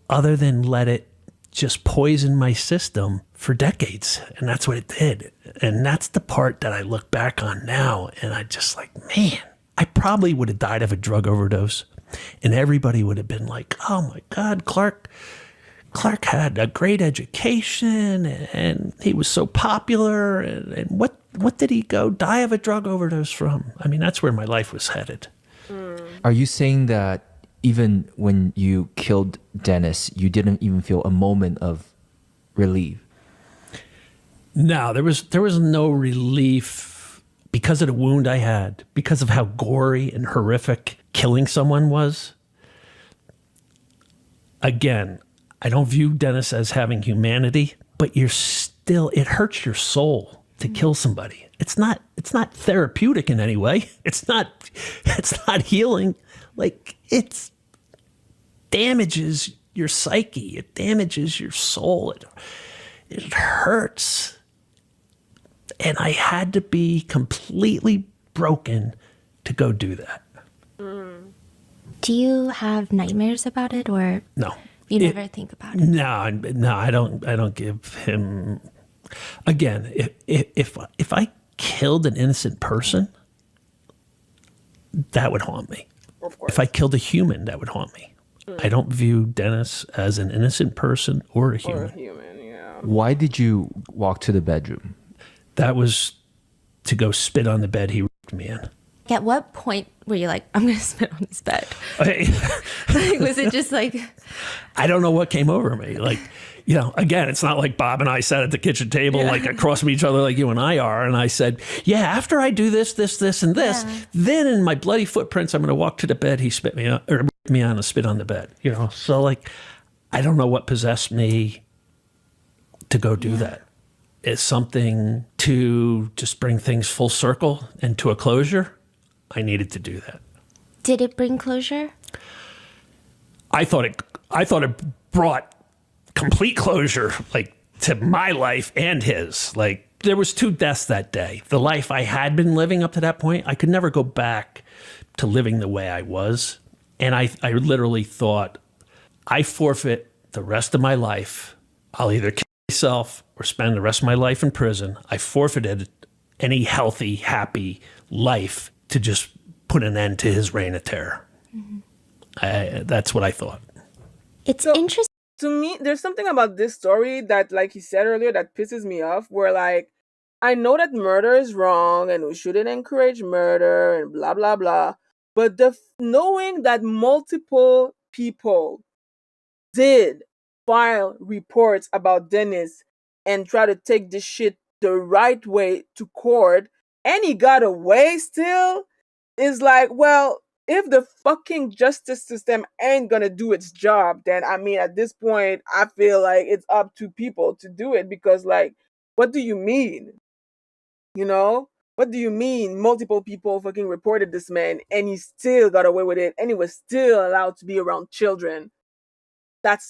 other than let it just poison my system for decades. And that's what it did. And that's the part that I look back on now and I just like, man, I probably would have died of a drug overdose. And everybody would have been like, oh my God, Clark had a great education and he was so popular. And what did he go die of a drug overdose from? I mean, that's where my life was headed. Are you saying that even when you killed Dennis, you didn't even feel a moment of relief? No, there was no relief because of the wound I had, because of how gory and horrific killing someone was. Again, I don't view Dennis as having humanity, but it hurts your soul to kill somebody. It's not therapeutic in any way. It's not healing. Like it damages your psyche. It damages your soul. It hurts. And I had to be completely broken to go do that. Do you have nightmares about it, or no? You never think about it? No, I don't give him. Again, if I killed an innocent person, that would haunt me. Of course. If I killed a human, that would haunt me. I don't view Dennis as an innocent person or a human. Or a human, yeah. Why did you walk to the bedroom? That was to go spit on the bed he raped me in. At what point were you like, I'm going to spit on this bed? Like, was it just like... I don't know what came over me. Like, again, it's not like Bob and I sat at the kitchen table, like across from each other like you and I are. And I said, yeah, after I do this, and this, then in my bloody footprints, I'm going to walk to the bed. He spit me on, or raped me on and spit on the bed. So like, I don't know what possessed me to go do that. It's something to just bring things full circle and to a closure. I needed to do that. Did it bring closure? I thought it brought complete closure, like to my life and his. Like there was 2 deaths that day. The life I had been living up to that point, I could never go back to living the way I was. And I literally thought, I forfeit the rest of my life. I'll either kill myself or spend the rest of my life in prison. I forfeited any healthy, happy life to just put an end to his reign of terror. That's what I thought. It's interesting. to me, there's something about this story that, like he said earlier, that pisses me off. Where like, I know that murder is wrong and we shouldn't encourage murder and blah blah blah, but knowing that multiple people did file reports about Dennis and try to take this shit the right way to court, and he got away still, is like, well, if the fucking justice system ain't gonna do its job, then I mean, at this point, I feel like it's up to people to do it, because, like, what do you mean? You know? What do you mean multiple people fucking reported this man and he still got away with it and he was still allowed to be around children? That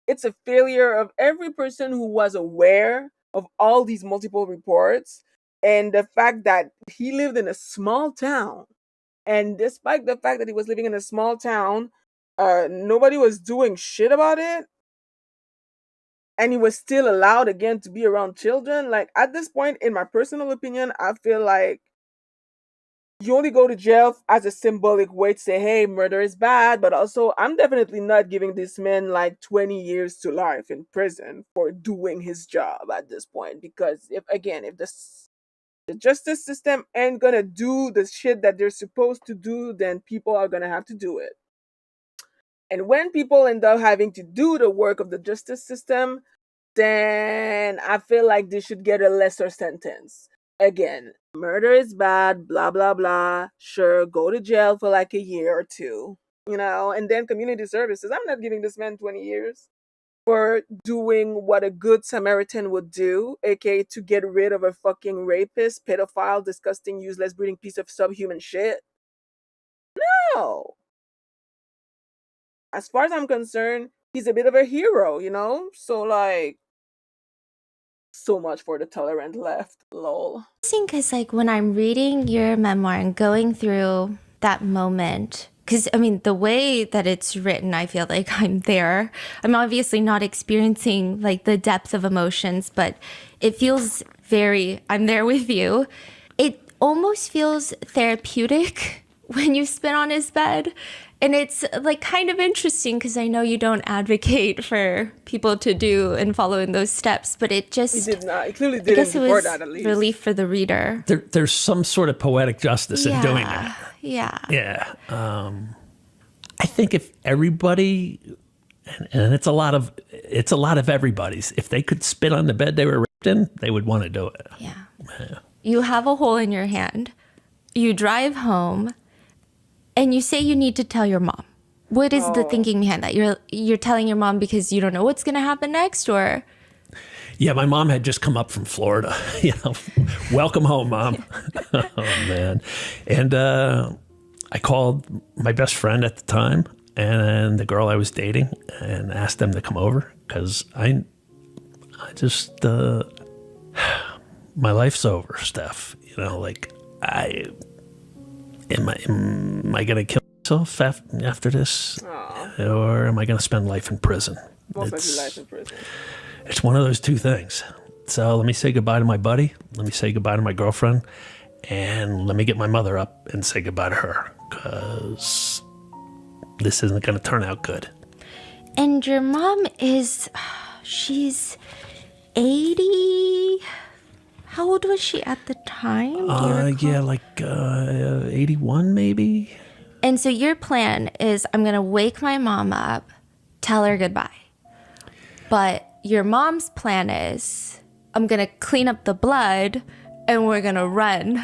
it's a failure of every person who was aware of all these multiple reports, and the fact that he lived in a small town, and despite the fact that he was living in a small town, nobody was doing shit about it, and he was still allowed again to be around children. Like, at this point, in my personal opinion, I feel like you only go to jail as a symbolic way to say, hey, murder is bad, but also I'm definitely not giving this man like 20 years to life in prison for doing his job at this point. Because if the justice system ain't gonna do the shit that they're supposed to do, then people are gonna have to do it. And when people end up having to do the work of the justice system, then I feel like they should get a lesser sentence. Again, murder is bad, blah, blah, blah. Sure, go to jail for like a year or two, and then community services. I'm not giving this man 20 years for doing what a good Samaritan would do, aka to get rid of a fucking rapist, pedophile, disgusting, useless, breeding piece of subhuman shit. No. As far as I'm concerned, he's a bit of a hero, So, like, so much for the tolerant left, lol. Because like when I'm reading your memoir and going through that moment, because I mean the way that it's written, I feel like I'm there. I'm obviously not experiencing like the depth of emotions, but it feels I'm there with you. It almost feels therapeutic when you spit on his bed. And it's like kind of interesting because I know you don't advocate for people to do and follow in those steps, but it just... He did not. He clearly didn't before that, at least. Relief for the reader. There's some sort of poetic justice in doing that. Yeah. Yeah. I think if everybody, and it's a lot of everybody's, if they could spit on the bed they were raped in, they would want to do it. Yeah. You have a hole in your hand. You drive home. And you say you need to tell your mom. What is the thinking behind that? You're telling your mom because you don't know what's going to happen next, or? Yeah, my mom had just come up from Florida. Welcome home, Mom. Oh, man. And I called my best friend at the time and the girl I was dating and asked them to come over because I just, my life's over, Steph. Am I going to kill myself after this? Aww. Or am I going to spend life in prison? Most likely life in prison. It's one of those two things. So let me say goodbye to my buddy. Let me say goodbye to my girlfriend. And let me get my mother up and say goodbye to her. Because this isn't going to turn out good. And your mom she's 80... How old was she at the time? Yeah, like 81 maybe. And so your plan is I'm going to wake my mom up, tell her goodbye. But your mom's plan is I'm going to clean up the blood and we're going to run.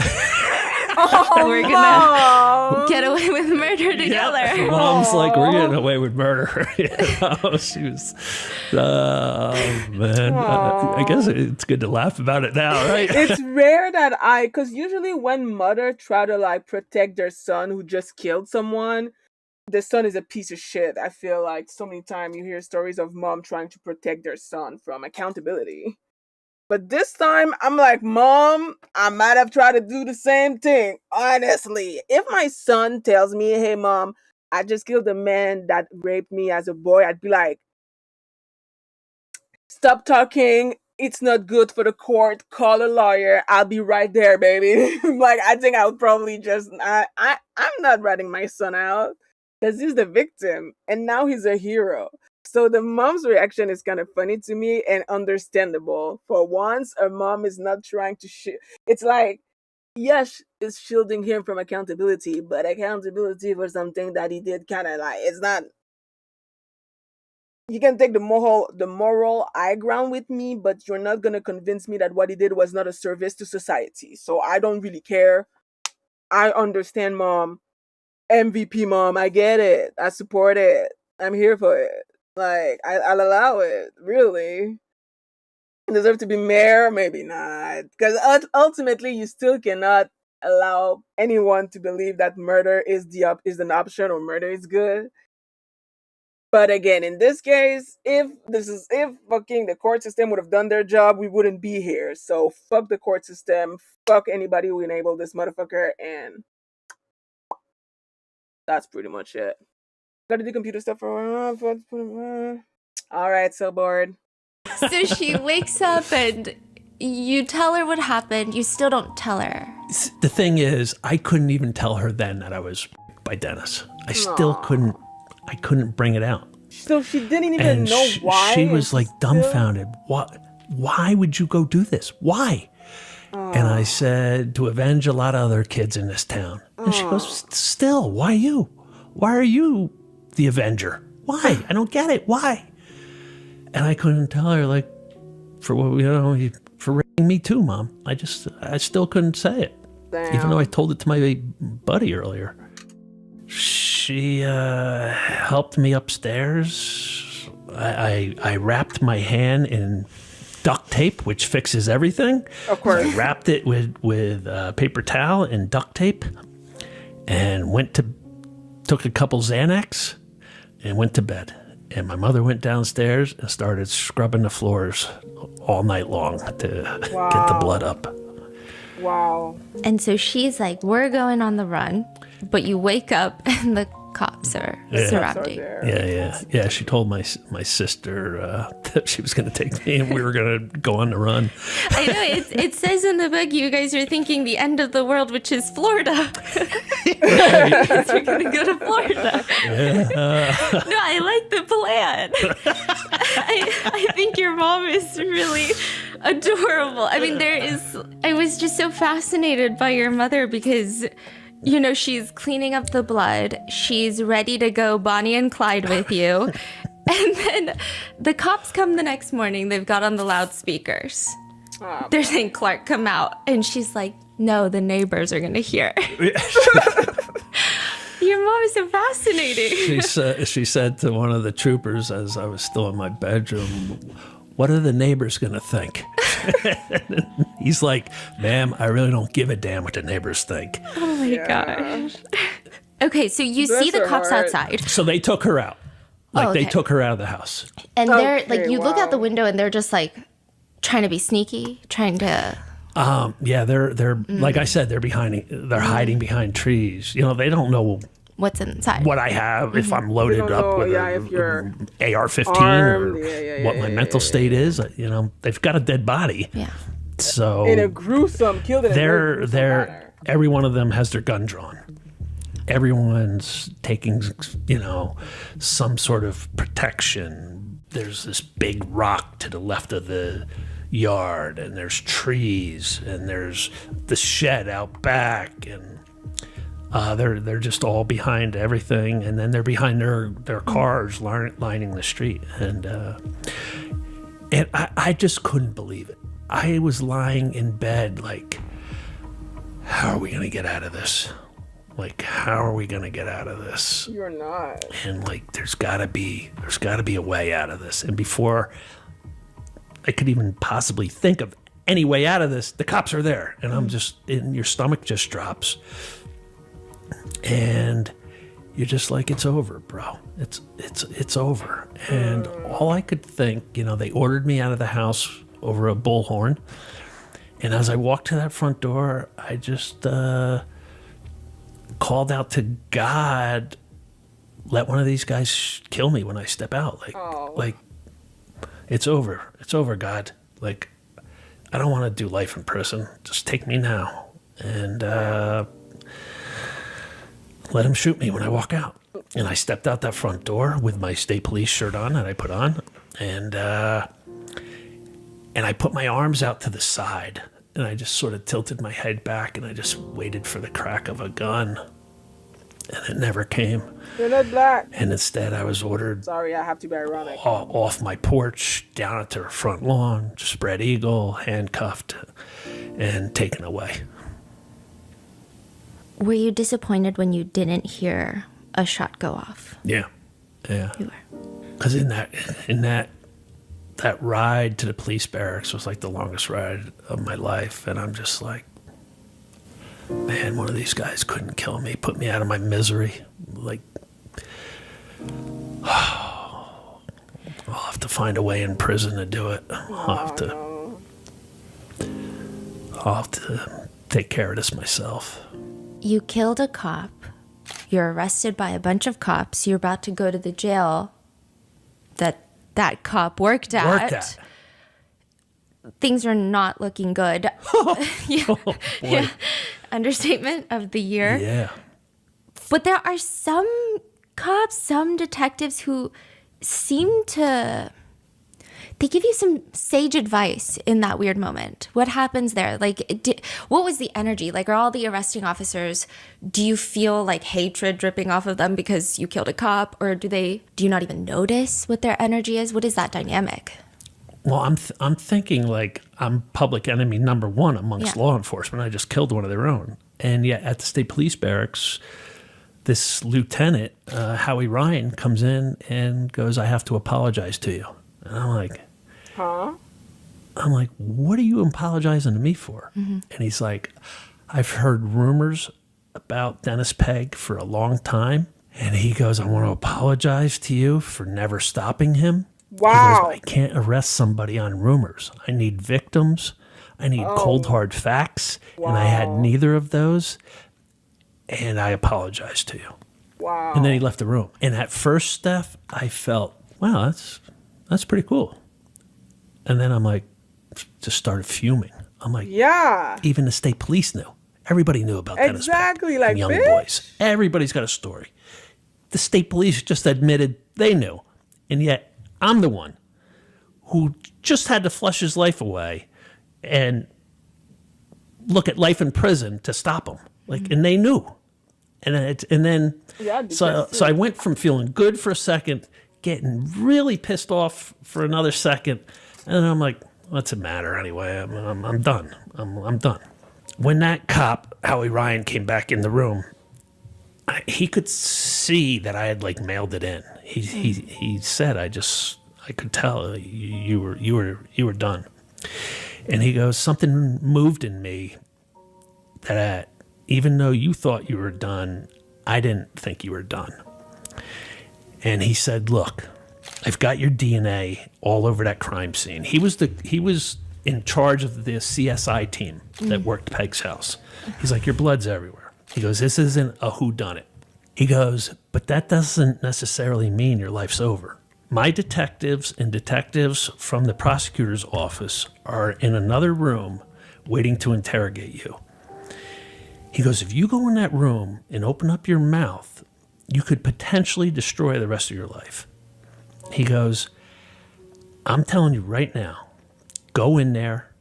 We're going to get away with murder together. Yeah, Mom's like, we're getting away with murder. She was, man. I guess it's good to laugh about it now, right? It's rare that because usually when mother try to like protect their son who just killed someone, the son is a piece of shit. I feel like so many times you hear stories of mom trying to protect their son from accountability. But this time, I'm like, Mom, I might have tried to do the same thing. Honestly, if my son tells me, hey, Mom, I just killed a man that raped me as a boy, I'd be like, stop talking. It's not good for the court. Call a lawyer. I'll be right there, baby. Like, I think I would probably just, I'm not ratting my son out because he's the victim and now he's a hero. So the mom's reaction is kind of funny to me and understandable. For once, her mom is not trying to it's like, yes, it's shielding him from accountability, but accountability for something that he did kind of like, it's not. You can take the moral high ground with me, but you're not gonna convince me that what he did was not a service to society. So I don't really care. I understand, mom. MVP, mom. I get it. I support it. I'm here for it. Like, I'll allow it. Really. Deserve to be mayor? Maybe not. Because ultimately, you still cannot allow anyone to believe that murder is an option or murder is good. But again, in this case, if fucking the court system would have done their job, we wouldn't be here. So fuck the court system. Fuck anybody who enabled this motherfucker, and that's pretty much it. Gotta do computer stuff for. All right, so bored. So she wakes up and you tell her what happened. You still don't tell her. The thing is, I couldn't even tell her then that I was by Dennis. I still couldn't. I couldn't bring it out. So she didn't even know why. She was like dumbfounded. What? Why would you go do this? Why? And I said, to avenge a lot of other kids in this town. And she goes, still, why you? Why are you the avenger? Why? I don't get it. Why? And I couldn't tell her, like, for raping me too, Mom. I still couldn't say it. Damn. Even though I told it to my buddy earlier. She helped me upstairs. I wrapped my hand in duct tape, which fixes everything. Of course. I wrapped it with paper towel and duct tape, and took a couple Xanax, and went to bed. And my mother went downstairs and started scrubbing the floors all night long to get the blood up. Wow. And so she's like, we're going on the run, but you wake up and the cops are surrounding. Yeah. She told my sister that she was going to take me and we were going to go on the run. I know, it says in the book you guys are thinking the end of the world, which is Florida. Because you're going to go to Florida. No, I like the plan. I think your mom is really adorable. I mean, I was just so fascinated by your mother because, you know, she's cleaning up the blood. She's ready to go Bonnie and Clyde with you. And then the cops come the next morning. They've got on the loudspeakers. They're saying, Clark, come out. And she's like, no, the neighbors are going to hear. Your mom is so fascinating. She said to one of the troopers as I was still in my bedroom, what are the neighbors going to think? He's like, ma'am, I really don't give a damn what the neighbors think. Oh my gosh. Okay, so you see the cops outside. So they took her out. Like, okay. They took her out of the house. And they're like, you look out the window and they're just like trying to be sneaky, trying to... Yeah, they're like I said, they're hiding behind trees. You know, they don't know what's inside. What I have, if I'm loaded up with if you're AR-15 armed, or what my mental state is. You know, they've got a dead body. Yeah. So in a gruesome, killed in a very gruesome manner. Every one of them has their gun drawn. Everyone's taking, you know, some sort of protection. There's this big rock to the left of the yard, and there's trees, and there's the shed out back, and they're just all behind everything, and then they're behind their cars lining the street, and I just couldn't believe it. I was lying in bed like, how are we gonna get out of this? Like, how are we gonna get out of this? You're not. And like, there's gotta be a way out of this. And before I could even possibly think of any way out of this, the cops are there, and and your stomach just drops, and you're just like, it's over, bro. It's over. And all I could think, you know, they ordered me out of the house over a bullhorn, and as I walked to that front door, I just called out to God, let one of these guys kill me when I step out. Like, it's over. It's over, God. Like, I don't want to do life in prison. Just take me now. And let him shoot me when I walk out. And I stepped out that front door with my state police shirt on that I put on, and I put my arms out to the side, and I just sort of tilted my head back, and I just waited for the crack of a gun, and it never came. You're not black. And instead, I was ordered Sorry, I have to be ironic. off my porch, down at their front lawn, spread eagle, handcuffed, and taken away. Were you disappointed when you didn't hear a shot go off? Yeah. You were. Because in that ride to the police barracks was like the longest ride of my life, and I'm just like, man, one of these guys couldn't kill me, put me out of my misery. Like, I'll have to find a way in prison to do it. I'll have to take care of this myself. You killed a cop. You're arrested by a bunch of cops. You're about to go to the jail that cop worked at. Things are not looking good. Yeah. Oh, boy. Yeah. Understatement of the year. Yeah. But there are some cops, some detectives who seem to... They give you some sage advice in that weird moment. What happens there? Like, what was the energy? Like, are all the arresting officers, do you feel like hatred dripping off of them because you killed a cop? Or do you not even notice what their energy is? What is that dynamic? Well, I'm thinking like I'm public enemy number one amongst law enforcement. I just killed one of their own. And yet at the state police barracks, this lieutenant, Howie Ryan, comes in and goes, I have to apologize to you. And I'm like, Huh? I'm like, what are you apologizing to me for? Mm-hmm. And he's like, I've heard rumors about Dennis Pegg for a long time. And he goes, I want to apologize to you for never stopping him. Wow. He goes, I can't arrest somebody on rumors. I need victims. I need cold, hard facts. Wow. And I had neither of those. And I apologize to you. Wow. And then he left the room. And at first, Steph, I felt, wow, that's pretty cool. And then I'm like, just started fuming. I'm like, Yeah. even the state police knew. Everybody knew about Dennis Pegg Exactly, and like, young bitch. boys. Everybody's got a story. The state police just admitted they knew. And yet I'm the one who just had to flush his life away and look at life in prison to stop him. Like, and they knew. And then so I went from feeling good for a second, getting really pissed off for another second, and then I'm like, what's it matter anyway? I'm done. I'm done. When that cop, Howie Ryan, came back in the room, he could see that I had like mailed it in. He said, I could tell you were done. And he goes, something moved in me that even though you thought you were done, I didn't think you were done. And he said, look, I've got your DNA all over that crime scene. He was in charge of the CSI team that worked Pegg's house. He's like, your blood's everywhere. He goes, this isn't a whodunit. He goes, but that doesn't necessarily mean your life's over. My detectives and detectives from the prosecutor's office are in another room waiting to interrogate you. He goes, if you go in that room and open up your mouth, you could potentially destroy the rest of your life. He goes, I'm telling you right now, go in there,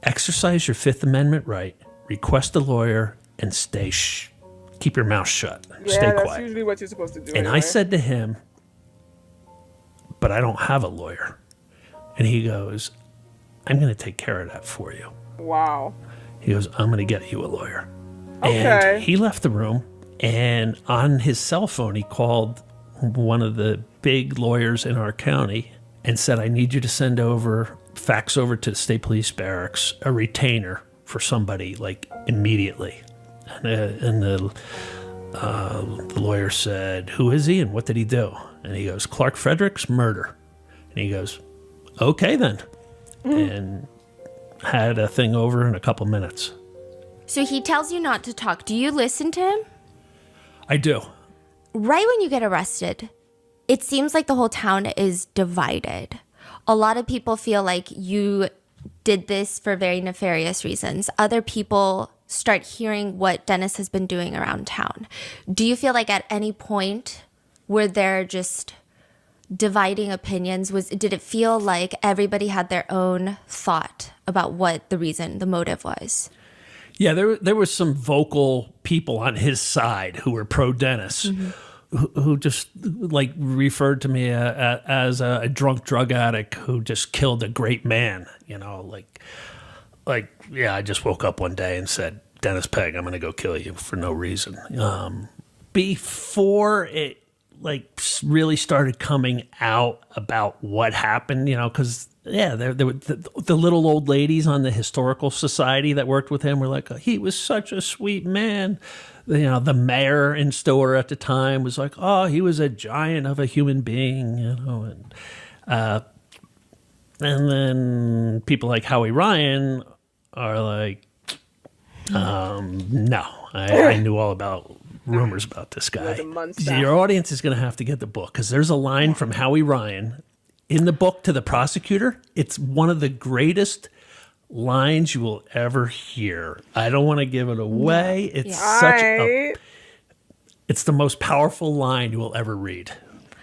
exercise your Fifth Amendment right, request a lawyer, and keep your mouth shut. Yeah, stay that's quiet. usually what you're supposed to do. And anyway. I said to him, but I don't have a lawyer. And he goes, I'm going to take care of that for you. Wow. He goes, I'm going to get you a lawyer. Okay. And he left the room, and on his cell phone, he called one of the big lawyers in our county and said, I need you to fax over to the state police barracks a retainer for somebody, like, immediately. And the lawyer said, who is he and what did he do? And he goes, Clark Frederick's murder. And he goes, okay then. And had a thing over in a couple minutes. So he tells you not to talk. Do you listen to him? I do. Right when you get arrested, it seems like the whole town is divided. A lot of people feel like you did this for very nefarious reasons. Other people start hearing what Dennis has been doing around town. Do you feel like at any point were there just dividing opinions? Did it feel like everybody had their own thought about what the motive was? Yeah, there was some vocal people on his side who were pro Dennis, who just like referred to me as a drunk drug addict who just killed a great man. You know, yeah, I just woke up one day and said, Dennis Pegg, I'm going to go kill you for no reason. Before it really started coming out about what happened, you know, because there were the little old ladies on the historical society that worked with him were like, he was such a sweet man. You know, the mayor in Stillwater at the time was like, oh, he was a giant of a human being, you know, and then people like Howie Ryan are like, no, I knew all about rumors about this guy. Your audience is going to have to get the book, because there's a line from Howie Ryan in the book to the prosecutor. It's one of the greatest lines you will ever hear. I don't want to give it away. It's it's the most powerful line you will ever read,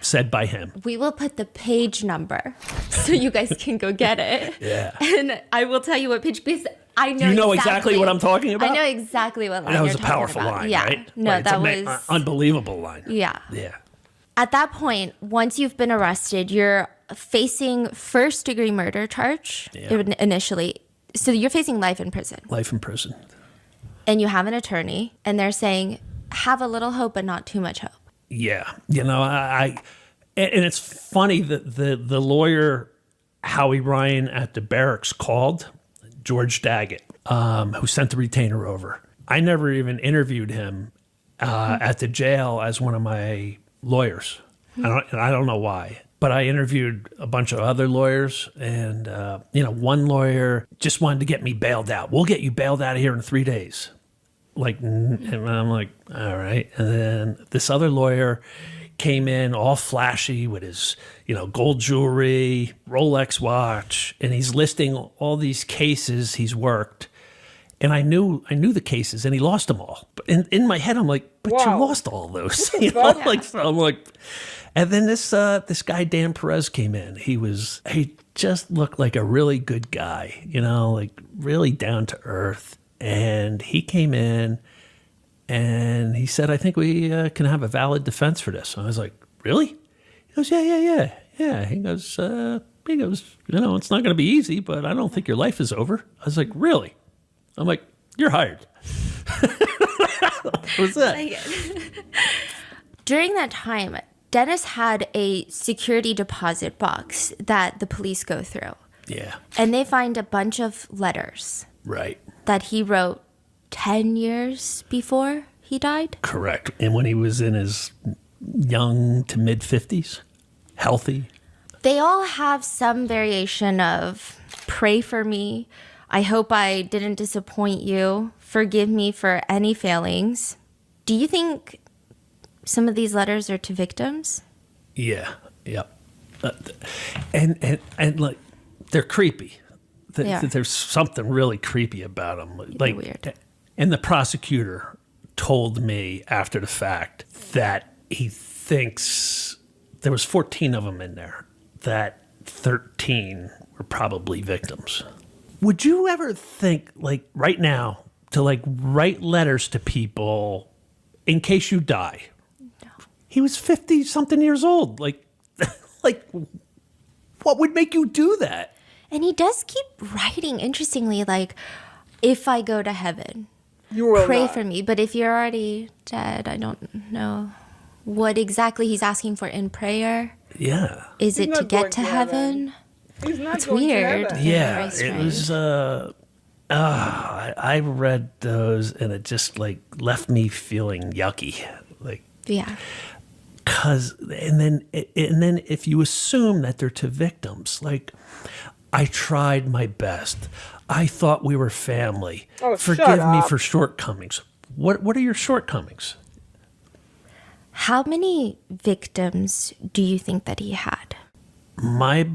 said by him. We will put the page number so you guys can go get it. Yeah. And I will tell you what page, because I know you know exactly what I'm talking about? I know exactly what line that was you're a powerful talking about. line, Yeah. right? No, right. that was unbelievable line. Yeah. Yeah. At that point, once you've been arrested, you're facing first-degree murder charge initially. So you're facing life in prison. Life in prison. And you have an attorney, and they're saying, have a little hope, but not too much hope. Yeah. You know, and it's funny that the lawyer, Howie Ryan at the barracks, called George Daggett, who sent the retainer over. I never even interviewed him at the jail as one of my lawyers. I don't know why. But I interviewed a bunch of other lawyers, and one lawyer just wanted to get me bailed out. We'll get you bailed out of here in 3 days. And I'm like, all right. And then this other lawyer came in all flashy with his, gold jewelry, Rolex watch, and he's listing all these cases he's worked. And I knew the cases, and he lost them all. But in my head, I'm like, but you lost all those, So I'm like. And then this guy, Dan Perez, came in. He just looked like a really good guy, really down to earth. And he came in and he said, I think we can have a valid defense for this. And I was like, really? He goes, yeah. He goes, it's not going to be easy, but I don't think your life is over. I was like, really? I'm like, you're hired. That was it. During that time, Dennis had a security deposit box that the police go through. Yeah. And they find a bunch of letters. Right. That he wrote 10 years before he died? Correct. And when he was in his young to mid 50s, healthy. They all have some variation of pray for me. I hope I didn't disappoint you. Forgive me for any failings. Do you think some of these letters are to victims? Yeah. Yep. And like, they're creepy. There's something really creepy about them. Like, weird. And the prosecutor told me after the fact that he thinks there was 14 of them in there, that 13 were probably victims. Would you ever think, like, right now, to like write letters to people in case you die? No. He was 50 something years old. Like, what would make you do that? And he does keep writing, interestingly, like, if I go to heaven, pray for me. But if you're already dead, I don't know what exactly he's asking for in prayer. Yeah. Is it to get to heaven? He's not It's going weird. to heaven. Yeah, it was. I read those, and it just like left me feeling yucky. Like, Yeah. and then if you assume that they're to victims, like, I tried my best. I thought we were family. Oh, Forgive me for shortcomings. What are your shortcomings? How many victims do you think that he had? My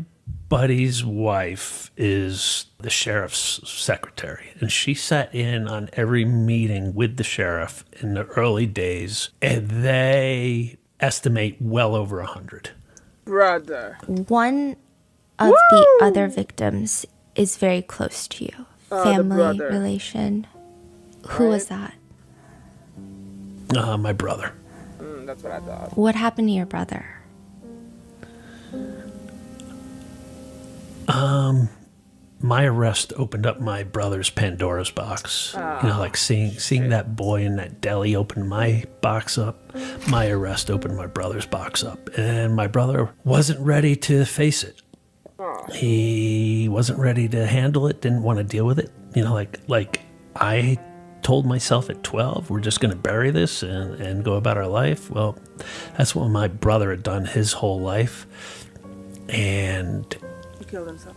buddy's wife is the sheriff's secretary, and she sat in on every meeting with the sheriff in the early days, and they estimate well over 100. Brother. One of the other victims is very close to you. Family, brother. relation. Who was that? My brother. That's what I thought. What happened to your brother? My arrest opened up my brother's Pandora's box. Like seeing that boy in that deli open my box up. My arrest opened my brother's box up, and my brother wasn't ready to face it. He wasn't ready to handle it. Didn't want to deal with it. Like I told myself at 12, we're just going to bury this and go about our life. Well, that's what my brother had done his whole life, and He killed himself.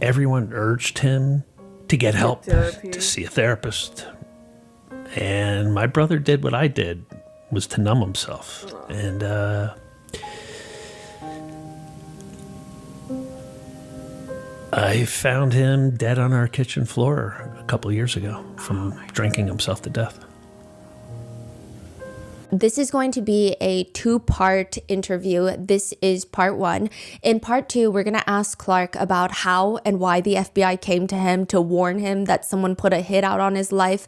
everyone urged him to get help, therapy. to see a therapist. And my brother did what I did, was to numb himself. And I found him dead on our kitchen floor a couple of years ago from drinking himself to death. This is going to be a 2-part interview. This is part 1. In part 2, we're going to ask Clark about how and why the FBI came to him to warn him that someone put a hit out on his life.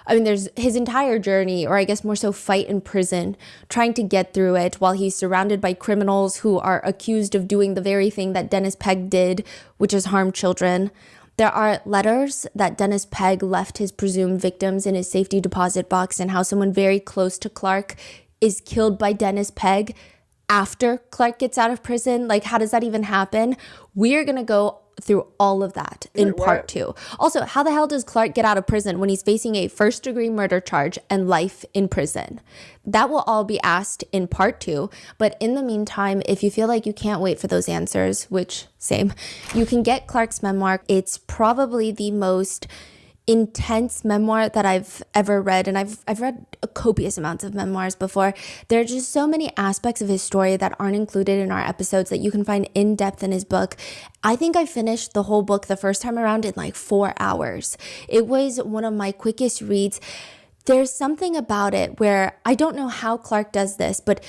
There's his entire journey, or I guess more so fight in prison, trying to get through it while he's surrounded by criminals who are accused of doing the very thing that Dennis Pegg did, which is harm children. There are letters that Dennis Pegg left his presumed victims in his safety deposit box, and how someone very close to Clark is killed by Dennis Pegg after Clark gets out of prison. Like, how does that even happen? We're going to go through all of that in part 2. Also, how the hell does Clark get out of prison when he's facing a first-degree murder charge and life in prison? That will all be asked in part 2. But in the meantime, if you feel like you can't wait for those answers, which, same, you can get Clark's memoir. It's probably the most intense memoir that I've ever read, and I've read copious amounts of memoirs before. There are just so many aspects of his story that aren't included in our episodes that you can find in depth in his book. I think I finished the whole book the first time around in like 4 hours. It was one of my quickest reads. There's something about it where I don't know how Clark does this, but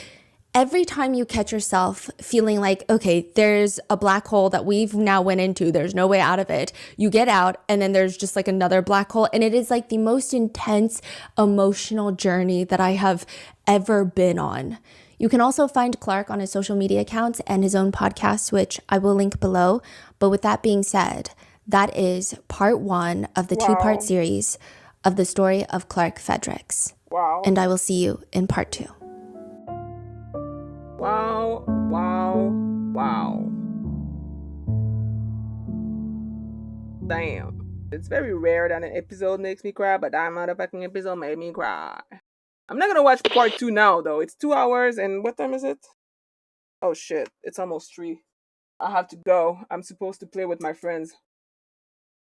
every time you catch yourself feeling like, okay, there's a black hole that we've now went into, there's no way out of it, you get out, and then there's just like another black hole. And it is like the most intense emotional journey that I have ever been on. You can also find Clark on his social media accounts and his own podcast, which I will link below. But with that being said, that is part 1 of the 2-part series of the story of Clark Fredericks. Wow. And I will see you in part 2. Wow. Damn. It's very rare that an episode makes me cry, but that motherfucking episode made me cry. I'm not gonna watch part 2 now, though. It's 2 hours, and what time is it? Oh shit, it's almost 3. I have to go. I'm supposed to play with my friends.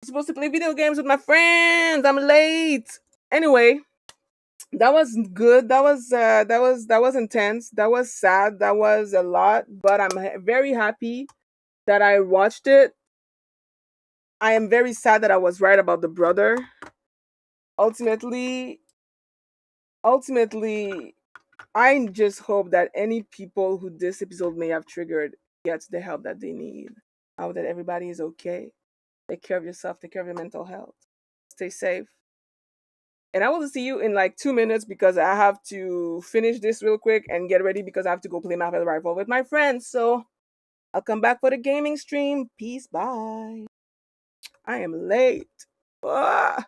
I'm supposed to play video games with my friends. I'm late. Anyway, that was good. That was intense. That was sad. That was a lot, but I'm very happy that I watched it. I am very sad that I was right about the brother. Ultimately, I just hope that any people who this episode may have triggered gets the help that they need. I hope that everybody is okay. Take care of yourself. Take care of your mental health. Stay safe. And I will see you in like 2 minutes because I have to finish this real quick and get ready because I have to go play Marvel Rifle with my friends. So I'll come back for the gaming stream. Peace. Bye. I am late. Ah.